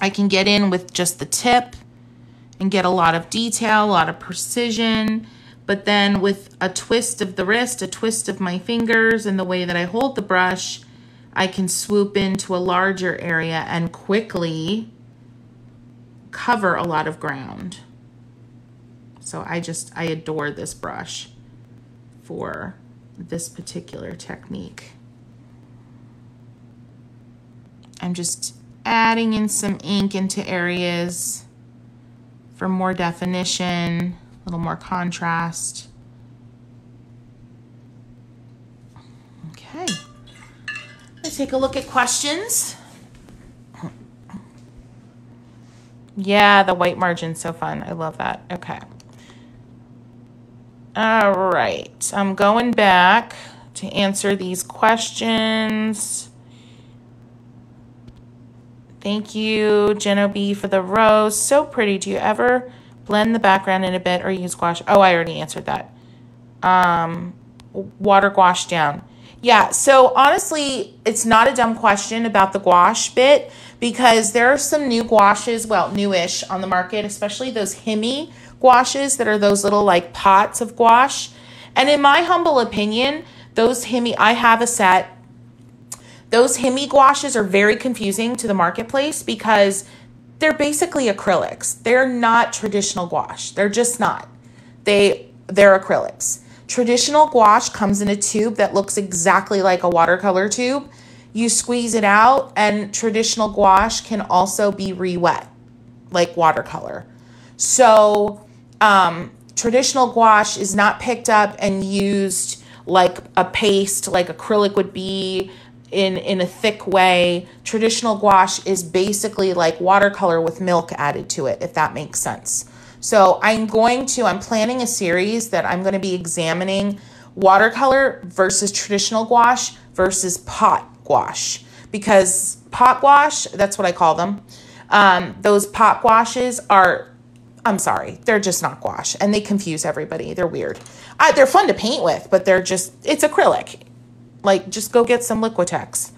[SPEAKER 1] I can get in with just the tip and get a lot of detail, a lot of precision, but then with a twist of the wrist, a twist of my fingers, and the way that I hold the brush, I can swoop into a larger area and quickly cover a lot of ground. So I adore this brush for this particular technique. I'm just adding in some ink into areas for more definition, a little more contrast. Okay, let's take a look at questions. Yeah, the white margin's so fun. I love that. Okay. All right, I'm going back to answer these questions. Thank you, Jenno B, for the rose. So pretty. Do you ever blend the background in a bit or use gouache? Oh, I already answered that. Water gouache down. Yeah, so honestly, it's not a dumb question about the gouache bit because there are some new gouaches, well, newish on the market, especially those Himi gouaches that are those little like pots of gouache. And in my humble opinion, those Himi, I have a set. Those Himi gouaches are very confusing to the marketplace because they're basically acrylics. They're not traditional gouache. They're just not. They're acrylics. Traditional gouache comes in a tube that looks exactly like a watercolor tube. You squeeze it out, and traditional gouache can also be re-wet like watercolor. So traditional gouache is not picked up and used like a paste, like acrylic would be, in a thick way. Traditional gouache is basically like watercolor with milk added to it, if that makes sense. So I'm planning a series that I'm going to be examining watercolor versus traditional gouache versus pot gouache, because pot gouache, that's what I call them. Those pot gouaches are, I'm sorry, they're just not gouache, and they confuse everybody. They're weird. They're fun to paint with, but it's acrylic. Like, just go get some Liquitex.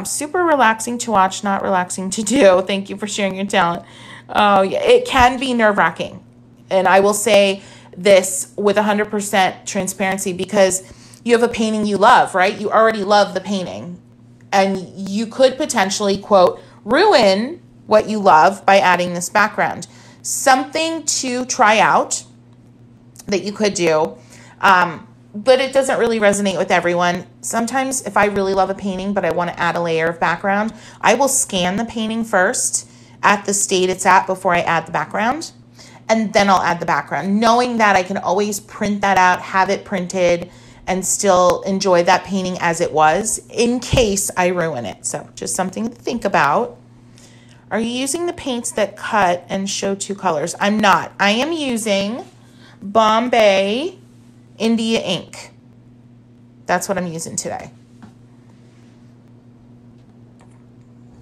[SPEAKER 1] Super relaxing to watch, not relaxing to do. Thank you for sharing your talent. Oh, yeah, it can be nerve-wracking. And I will say this with 100% transparency because you have a painting you love, right? You already love the painting. And you could potentially, quote, ruin what you love by adding this background. Something to try out that you could do. But it doesn't really resonate with everyone. Sometimes if I really love a painting, but I want to add a layer of background, I will scan the painting first at the state it's at before I add the background. And then I'll add the background, knowing that I can always print that out, have it printed, and still enjoy that painting as it was in case I ruin it. So just something to think about. Are you using the paints that cut and show two colors? I'm not. I am using Bombay India ink. That's what I'm using today.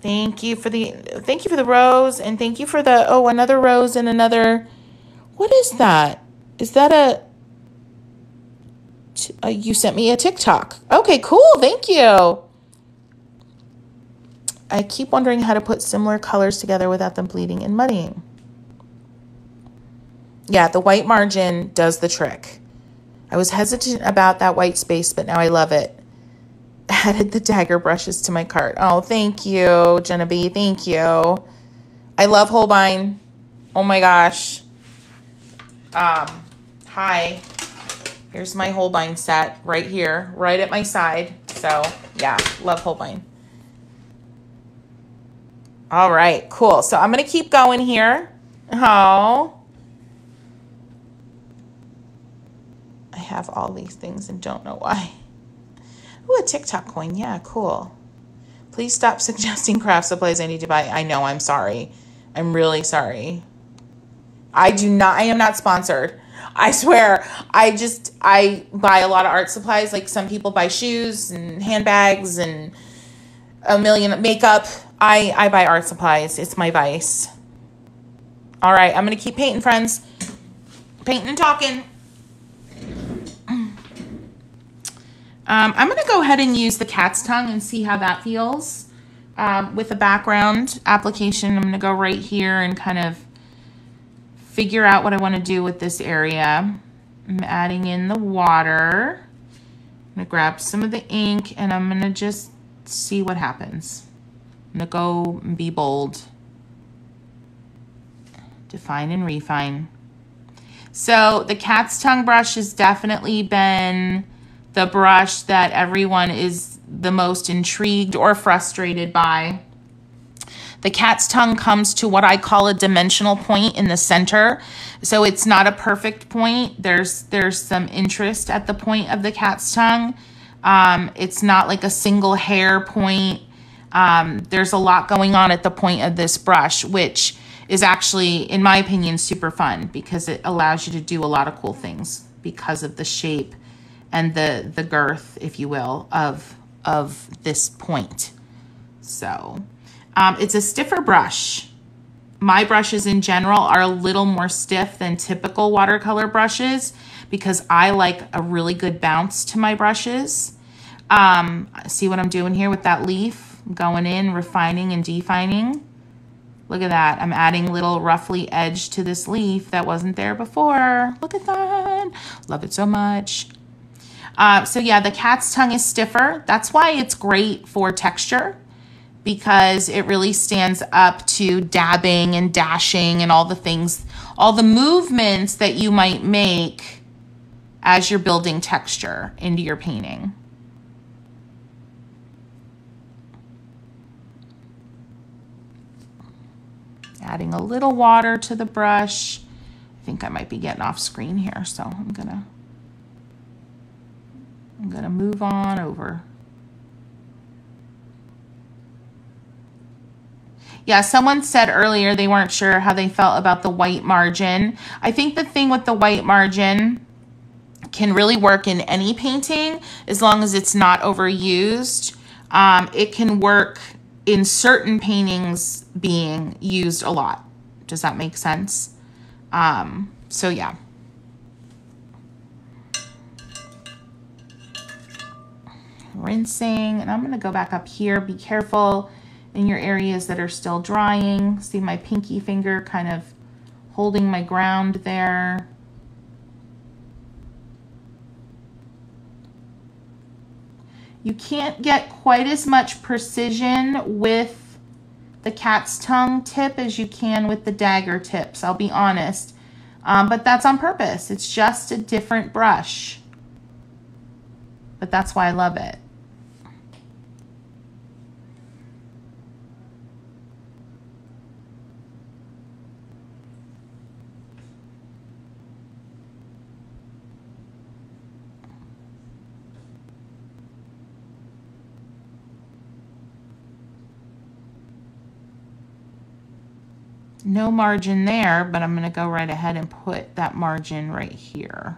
[SPEAKER 1] Thank you for the rose, and thank you for the, oh, another rose and another, what is that? Is that you sent me a TikTok. Okay, cool. Thank you. I keep wondering how to put similar colors together without them bleeding and muddying. Yeah, the white margin does the trick. I was hesitant about that white space, but now I love it. Added the dagger brushes to my cart. Oh, thank you, Jenna B. Thank you. I love Holbein. Oh my gosh. Hi. Here's my Holbein set right here, right at my side. So yeah, love Holbein. All right, cool. So I'm going to keep going here. Oh. I have all these things and don't know why. Ooh, a TikTok coin. Yeah, cool. Please stop suggesting craft supplies I need to buy. I know, I'm sorry. I'm really sorry. I am not sponsored. I swear. I buy a lot of art supplies. Like some people buy shoes and handbags and a million makeup. I buy art supplies. It's my vice. All right, I'm going to keep painting, friends. Painting and talking. I'm going to go ahead and use the cat's tongue and see how that feels with the background application. I'm going to go right here and kind of figure out what I want to do with this area. I'm adding in the water. I'm going to grab some of the ink and I'm going to just see what happens. I'm going to go and be bold. define and refine. So the cat's tongue brush has definitely been the brush that everyone is the most intrigued or frustrated by. The cat's tongue comes to what I call a dimensional point in the center. So it's not a perfect point. There's some interest at the point of the cat's tongue. It's not like a single hair point. There's a lot going on at the point of this brush, which is actually, in my opinion, super fun because it allows you to do a lot of cool things because of the shape and the girth, if you will, of this point. So it's a stiffer brush. My brushes in general are a little more stiff than typical watercolor brushes because I like a really good bounce to my brushes. See what I'm doing here with that leaf? I'm going in, refining and defining. Look at that. I'm adding little roughly edge to this leaf that wasn't there before. Look at that. Love it so much. So yeah, the cat's tongue is stiffer. That's why it's great for texture because it really stands up to dabbing and dashing and all the things, all the movements that you might make as you're building texture into your painting. Adding a little water to the brush. I think I might be getting off screen here, so I'm gonna move on over. Yeah, someone said earlier they weren't sure how they felt about the white margin. I think the thing with the white margin can really work in any painting as long as it's not overused. It can work in certain paintings being used a lot. Does that make sense? So yeah. Rinsing, and I'm gonna go back up here. Be careful in your areas that are still drying. See my pinky finger kind of holding my ground there. You can't get quite as much precision with the cat's tongue tip as you can with the dagger tips, I'll be honest. But that's on purpose. It's just a different brush. But that's why I love it. No margin there, but I'm going to go right ahead and put that margin right here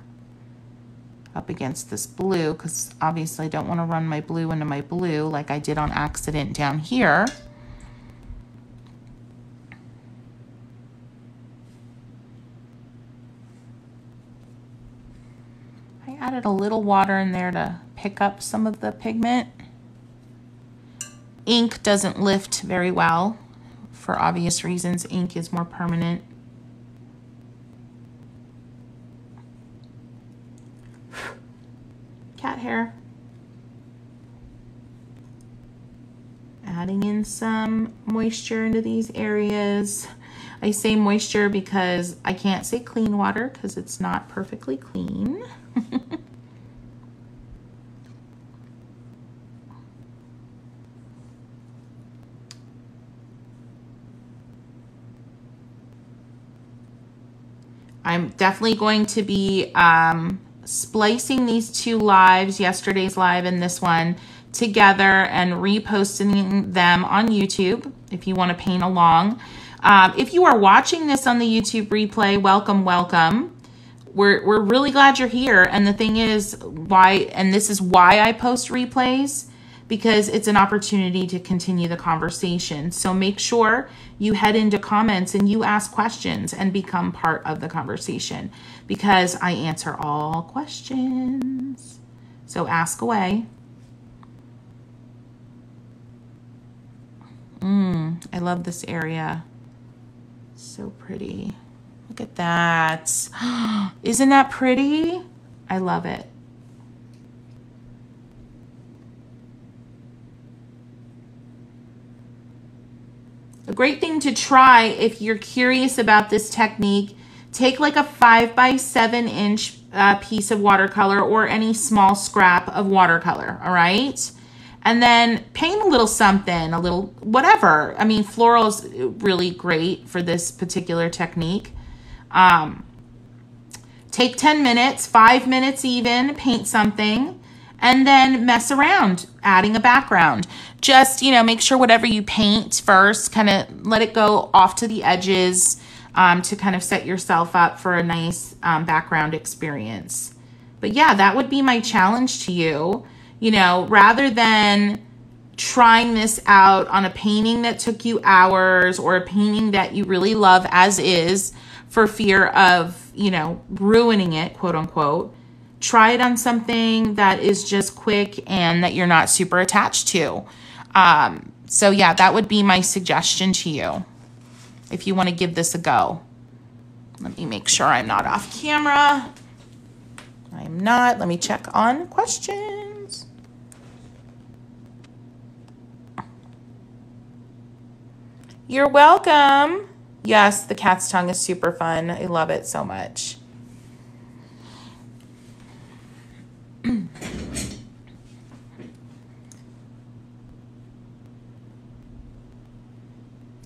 [SPEAKER 1] up against this blue because obviously I don't want to run my blue into my blue like I did on accident down here. I added a little water in there to pick up some of the pigment. Ink doesn't lift very well. For obvious reasons, ink is more permanent. Cat hair. Adding in some moisture into these areas. I say moisture because I can't say clean water because it's not perfectly clean. I'm definitely going to be splicing these two lives, yesterday's live and this one, together and reposting them on YouTube if you want to paint along. If you are watching this on the YouTube replay, welcome, welcome. We're really glad you're here. And the thing is, this is why I post replays, because it's an opportunity to continue the conversation. So make sure you head into comments and you ask questions and become part of the conversation because I answer all questions. So ask away. I love this area. So pretty. Look at that. Isn't that pretty? I love it. A great thing to try if you're curious about this technique, take like a 5 by 7 inch piece of watercolor or any small scrap of watercolor, all right? And then paint a little something, a little whatever. I mean, floral is really great for this particular technique. Take 10 minutes, 5 minutes even, paint something, and then mess around, adding a background. Just, you know, make sure whatever you paint first, kind of let it go off to the edges to kind of set yourself up for a nice background experience. But yeah, that would be my challenge to you. You know, rather than trying this out on a painting that took you hours or a painting that you really love as is for fear of, you know, ruining it, quote unquote, try it on something that is just quick and that you're not super attached to. So yeah, that would be my suggestion to you if you want to give this a go. Let me make sure I'm not off camera. I'm not. Let me check on questions. You're welcome. Yes, the cat's tongue is super fun. I love it so much.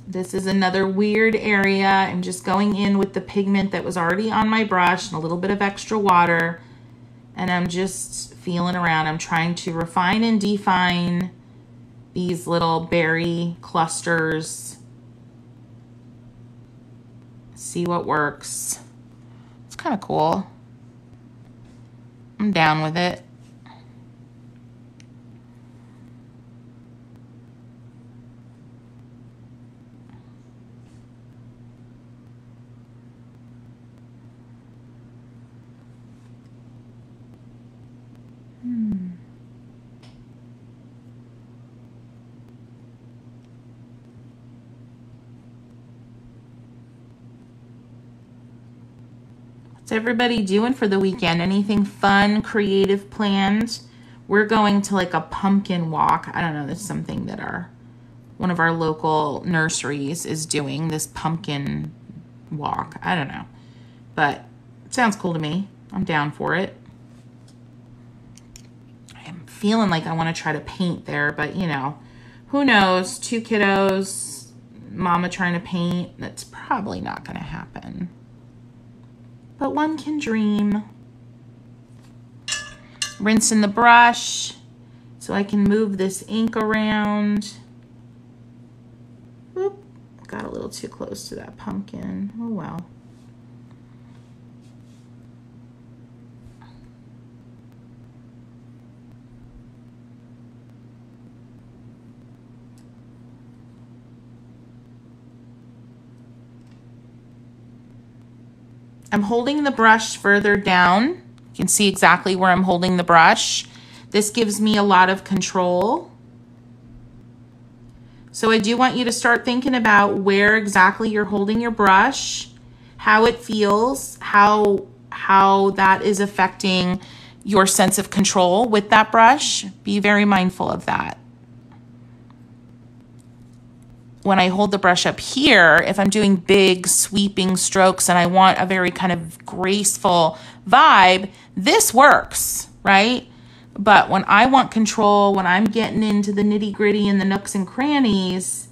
[SPEAKER 1] This is another weird area. I'm just going in with the pigment that was already on my brush and a little bit of extra water. And I'm just feeling around. I'm trying to refine and define these little berry clusters. See what works. It's kind of cool. I'm down with it. What's everybody doing for the weekend? Anything fun, creative planned? We're going to like a pumpkin walk. I don't know, this is something that one of our local nurseries is doing, this pumpkin walk. I don't know, but it sounds cool to me. I'm down for it. I'm feeling like I want to try to paint there, but you know, who knows? 2 kiddos, mama trying to paint, that's probably not going to happen. But one can dream. Rinse in the brush so I can move this ink around. Oop, got a little too close to that pumpkin. Oh well. I'm holding the brush further down. You can see exactly where I'm holding the brush. This gives me a lot of control. So I do want you to start thinking about where exactly you're holding your brush, how it feels, how that is affecting your sense of control with that brush. Be very mindful of that. When I hold the brush up here, if I'm doing big sweeping strokes and I want a very kind of graceful vibe, this works, right? But when I want control, when I'm getting into the nitty gritty and the nooks and crannies,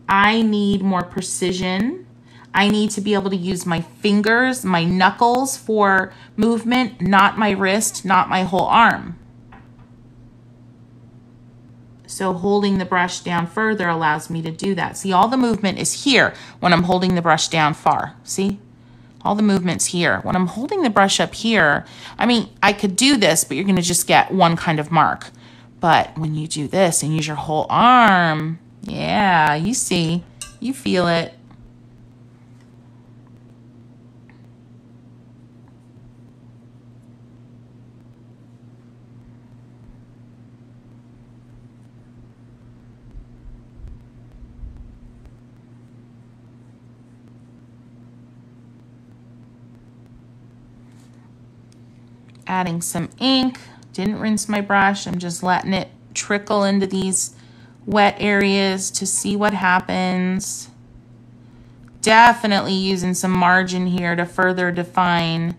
[SPEAKER 1] I need more precision. I need to be able to use my fingers, my knuckles for movement, not my wrist, not my whole arm. So holding the brush down further allows me to do that. See, all the movement is here when I'm holding the brush down far. See? All the movement's here. When I'm holding the brush up here, I mean, I could do this, but you're going to just get one kind of mark. But when you do this and use your whole arm, yeah, you see, you feel it. Adding some ink. Didn't rinse my brush. I'm just letting it trickle into these wet areas to see what happens. Definitely using some margin here to further define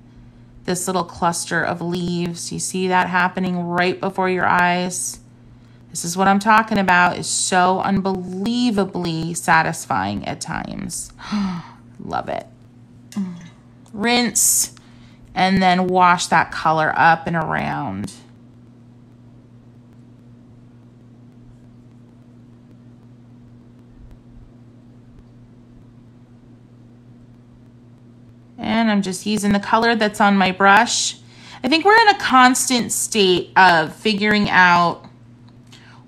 [SPEAKER 1] this little cluster of leaves. You see that happening right before your eyes? This is what I'm talking about. It's so unbelievably satisfying at times. Love it. Rinse and then wash that color up and around. And I'm just using the color that's on my brush. I think we're in a constant state of figuring out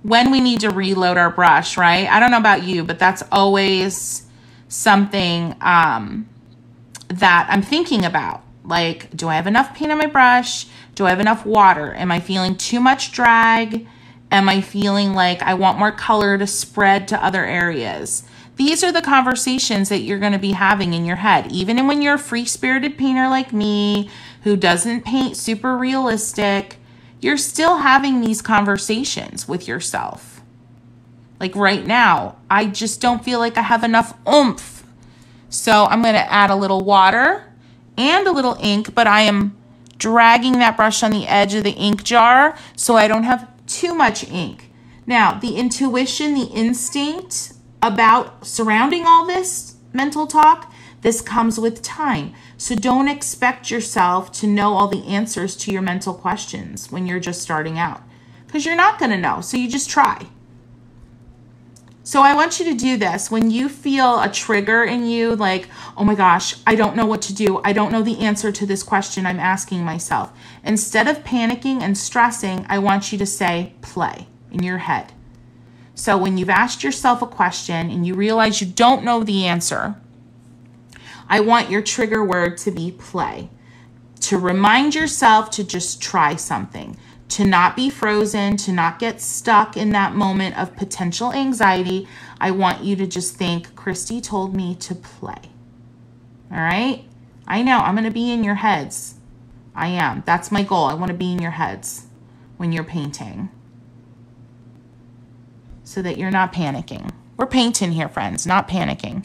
[SPEAKER 1] when we need to reload our brush, right? I don't know about you, but that's always something that I'm thinking about. Like, do I have enough paint on my brush? Do I have enough water? Am I feeling too much drag? Am I feeling like I want more color to spread to other areas? These are the conversations that you're going to be having in your head. Even when you're a free-spirited painter like me, who doesn't paint super realistic, you're still having these conversations with yourself. Like right now, I just don't feel like I have enough oomph. So I'm going to add a little water and a little ink, but I am dragging that brush on the edge of the ink jar so I don't have too much ink. Now, the intuition, the instinct about surrounding all this mental talk, this comes with time. So don't expect yourself to know all the answers to your mental questions when you're just starting out, because you're not going to know. So you just try. So I want you to do this when you feel a trigger in you, like, oh my gosh, I don't know what to do. I don't know the answer to this question I'm asking myself. Instead of panicking and stressing, I want you to say play in your head. So when you've asked yourself a question and you realize you don't know the answer, I want your trigger word to be play. To remind yourself to just try something, to not be frozen, to not get stuck in that moment of potential anxiety. I want you to just think, Christy told me to play. All right? I know I'm going to be in your heads. I am. That's my goal. I want to be in your heads when you're painting, so that you're not panicking. We're painting here, friends, not panicking.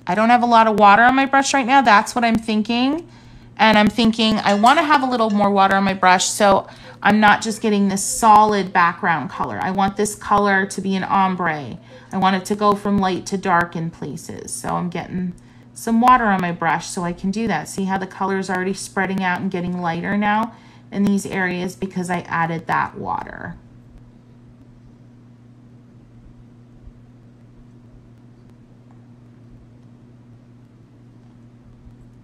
[SPEAKER 1] I don't have a lot of water on my brush right now. That's what I'm thinking. And I'm thinking I want to have a little more water on my brush so I'm not just getting this solid background color. I want this color to be an ombre. I want it to go from light to dark in places. So I'm getting some water on my brush so I can do that. See how the color is already spreading out and getting lighter now in these areas because I added that water.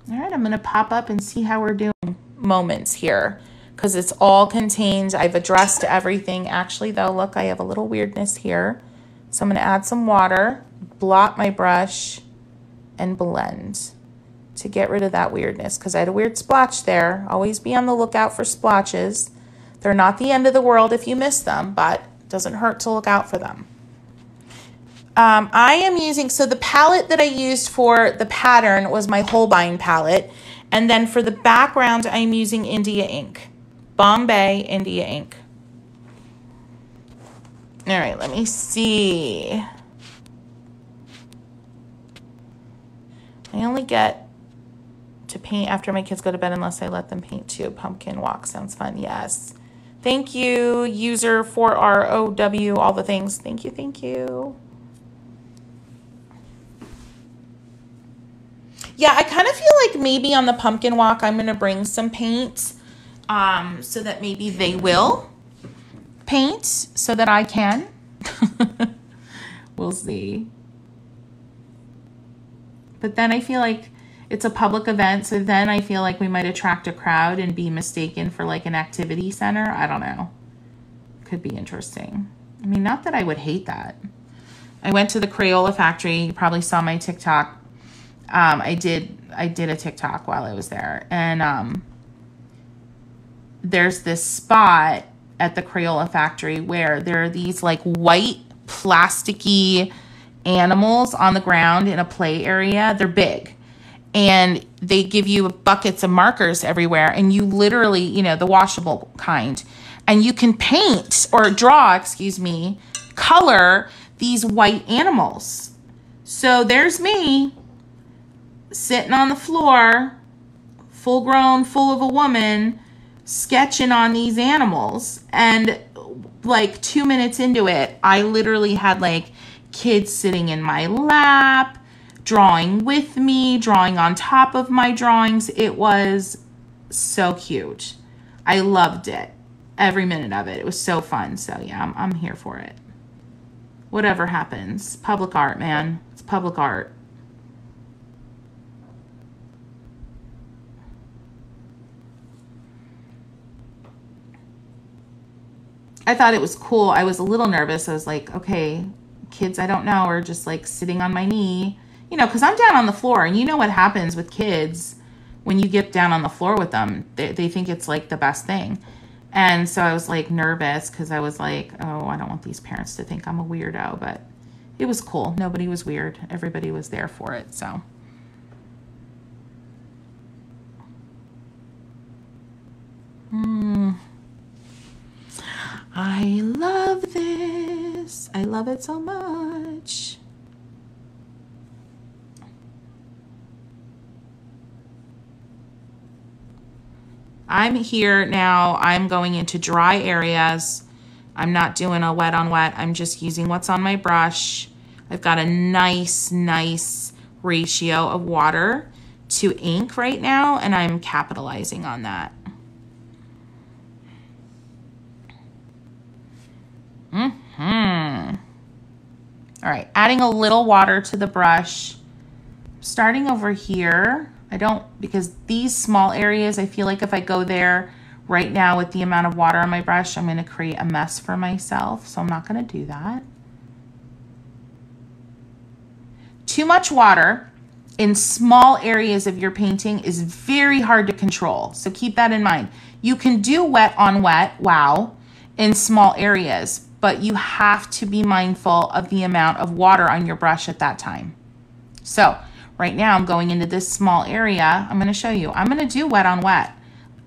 [SPEAKER 1] All right, I'm going to pop up and see how we're doing moments here because it's all contained. I've addressed everything. Actually, though, look, I have a little weirdness here. So I'm going to add some water, blot my brush, and blend to get rid of that weirdness because I had a weird splotch there. Always be on the lookout for splotches. They're not the end of the world if you miss them, but it doesn't hurt to look out for them. I am using, so the palette that I used for the pattern was my Holbein palette. And then for the background, I'm using India ink, Bombay India ink. All right, let me see. I only get to paint after my kids go to bed unless I let them paint too. Pumpkin walk sounds fun. Yes. Thank you, user 4ROW, all the things. Thank you, thank you. Yeah, I kind of feel like maybe on the pumpkin walk, I'm going to bring some paint so that maybe they will paint so that I can. We'll see. But then I feel like it's a public event, so then I feel like we might attract a crowd and be mistaken for like an activity center. I don't know. Could be interesting. I mean, not that I would hate that. I went to the Crayola factory. You probably saw my TikTok. I did a TikTok while I was there, and there's this spot at the Crayola factory where there are these like white plasticky animals on the ground in a play area. They're big, and they give you buckets of markers everywhere, and you literally, you know, the washable kind, and you can paint or draw, excuse me, color these white animals. So there's me sitting on the floor, full grown, full of a woman, sketching on these animals. And like 2 minutes into it, I literally had like kids sitting in my lap, drawing with me, drawing on top of my drawings. It was so cute. I loved it. Every minute of it. It was so fun. So yeah, I'm here for it. Whatever happens. Public art, man. It's public art. I thought it was cool. I was a little nervous. I was like, okay, kids I don't know are just like sitting on my knee, you know, because I'm down on the floor, and you know what happens with kids when you get down on the floor with them. They think it's like the best thing. And so I was like nervous because I was like, oh, I don't want these parents to think I'm a weirdo, but it was cool. Nobody was weird. Everybody was there for it. So. I love this. I love it so much. I'm here now. I'm going into dry areas. I'm not doing a wet on wet. I'm just using what's on my brush. I've got a nice ratio of water to ink right now, and I'm capitalizing on that. All right, adding a little water to the brush. Starting over here. Because these small areas, I feel like if I go there right now with the amount of water on my brush, I'm going to create a mess for myself. So I'm not going to do that. Too much water in small areas of your painting is very hard to control. So keep that in mind. You can do wet on wet, wow, in small areas, but you have to be mindful of the amount of water on your brush at that time. So right now I'm going into this small area. I'm going to show you. I'm going to do wet on wet.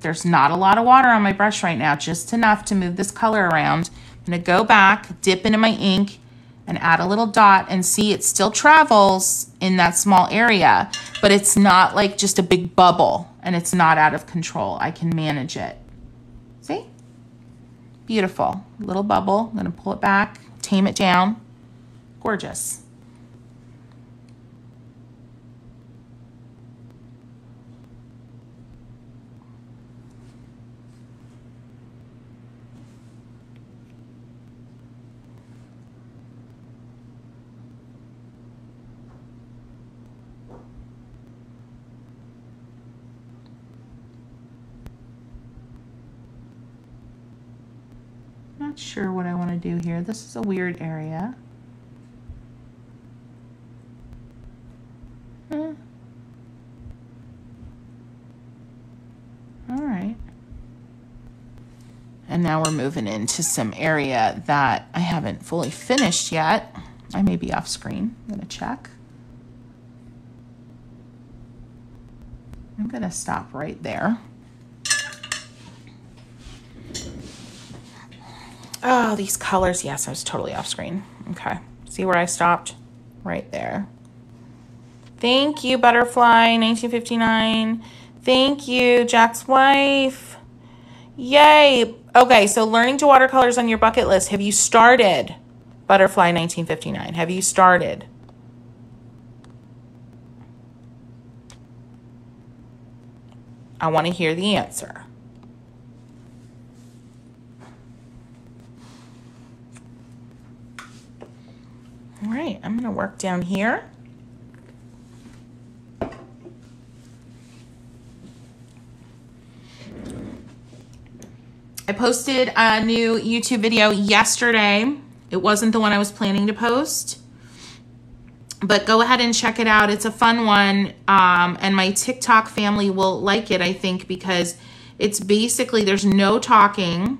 [SPEAKER 1] There's not a lot of water on my brush right now, just enough to move this color around. I'm going to go back, dip into my ink, and add a little dot, and see it still travels in that small area, but it's not like just a big bubble, and it's not out of control. I can manage it. See? Beautiful. Little bubble. I'm going to pull it back, tame it down. Gorgeous. Not sure what I want to do here. This is a weird area. All right. And now we're moving into some area that I haven't fully finished yet. I may be off screen. I'm going to check. I'm going to stop right there. Oh, these colors. Yes, I was totally off screen. Okay. See where I stopped? Right there. Thank you, Butterfly 1959. Thank you, Jack's wife. Yay. Okay, so learning to watercolors on your bucket list. Have you started? Butterfly 1959. Have you started? I want to hear the answer. All right, I'm going to work down here. I posted a new YouTube video yesterday. It wasn't the one I was planning to post, but go ahead and check it out. It's a fun one, and my TikTok family will like it, I think, because it's basically, there's no talking,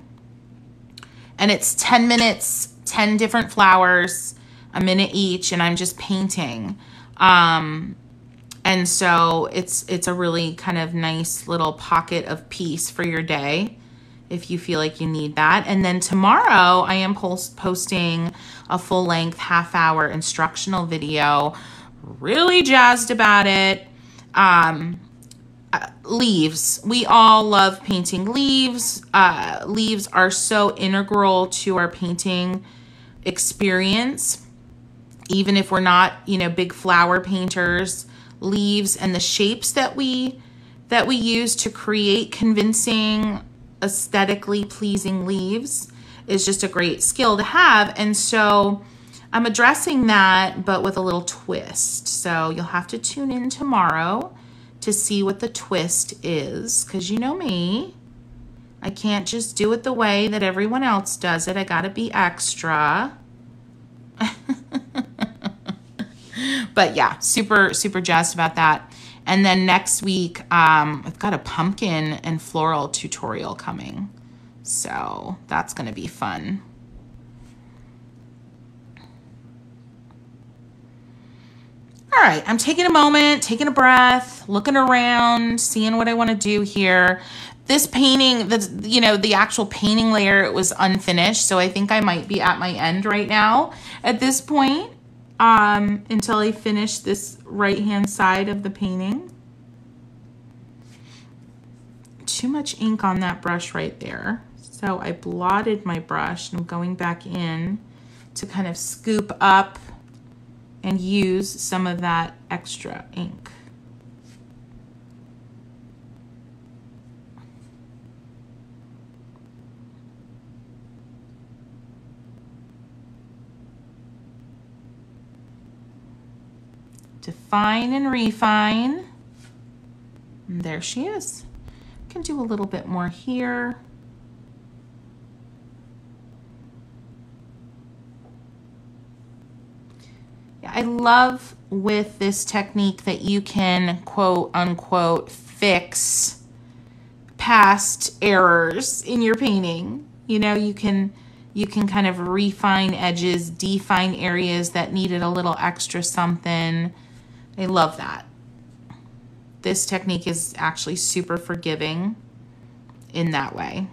[SPEAKER 1] and it's 10 minutes, 10 different flowers, a minute each, and I'm just painting. And And so it's a really kind of nice little pocket of peace for your day if you feel like you need that. And then tomorrow I am posting a full-length half-hour instructional video. Really jazzed about it. Leaves. We all love painting leaves. Leaves are so integral to our painting experience. Even if we're not, you know, big flower painters, leaves and the shapes that we use to create convincing, aesthetically pleasing leaves is just a great skill to have. And so I'm addressing that, but with a little twist. So you'll have to tune in tomorrow to see what the twist is, because you know me, I can't just do it the way that everyone else does it. I gotta be extra. But yeah, super, super jazzed about that. And then next week, I've got a pumpkin and floral tutorial coming. So that's gonna be fun. All right, I'm taking a moment, taking a breath, looking around, seeing what I want to do here. This painting, the actual painting layer, it was unfinished, so I think I might be at my end right now at this point until I finish this right-hand side of the painting. Too much ink on that brush right there. So I blotted my brush and I'm going back in to kind of scoop up and use some of that extra ink. Define and refine. And there she is. Can do a little bit more here. I love with this technique that you can quote unquote fix past errors in your painting. You know, you can kind of refine edges, define areas that needed a little extra something. I love that. This technique is actually super forgiving in that way.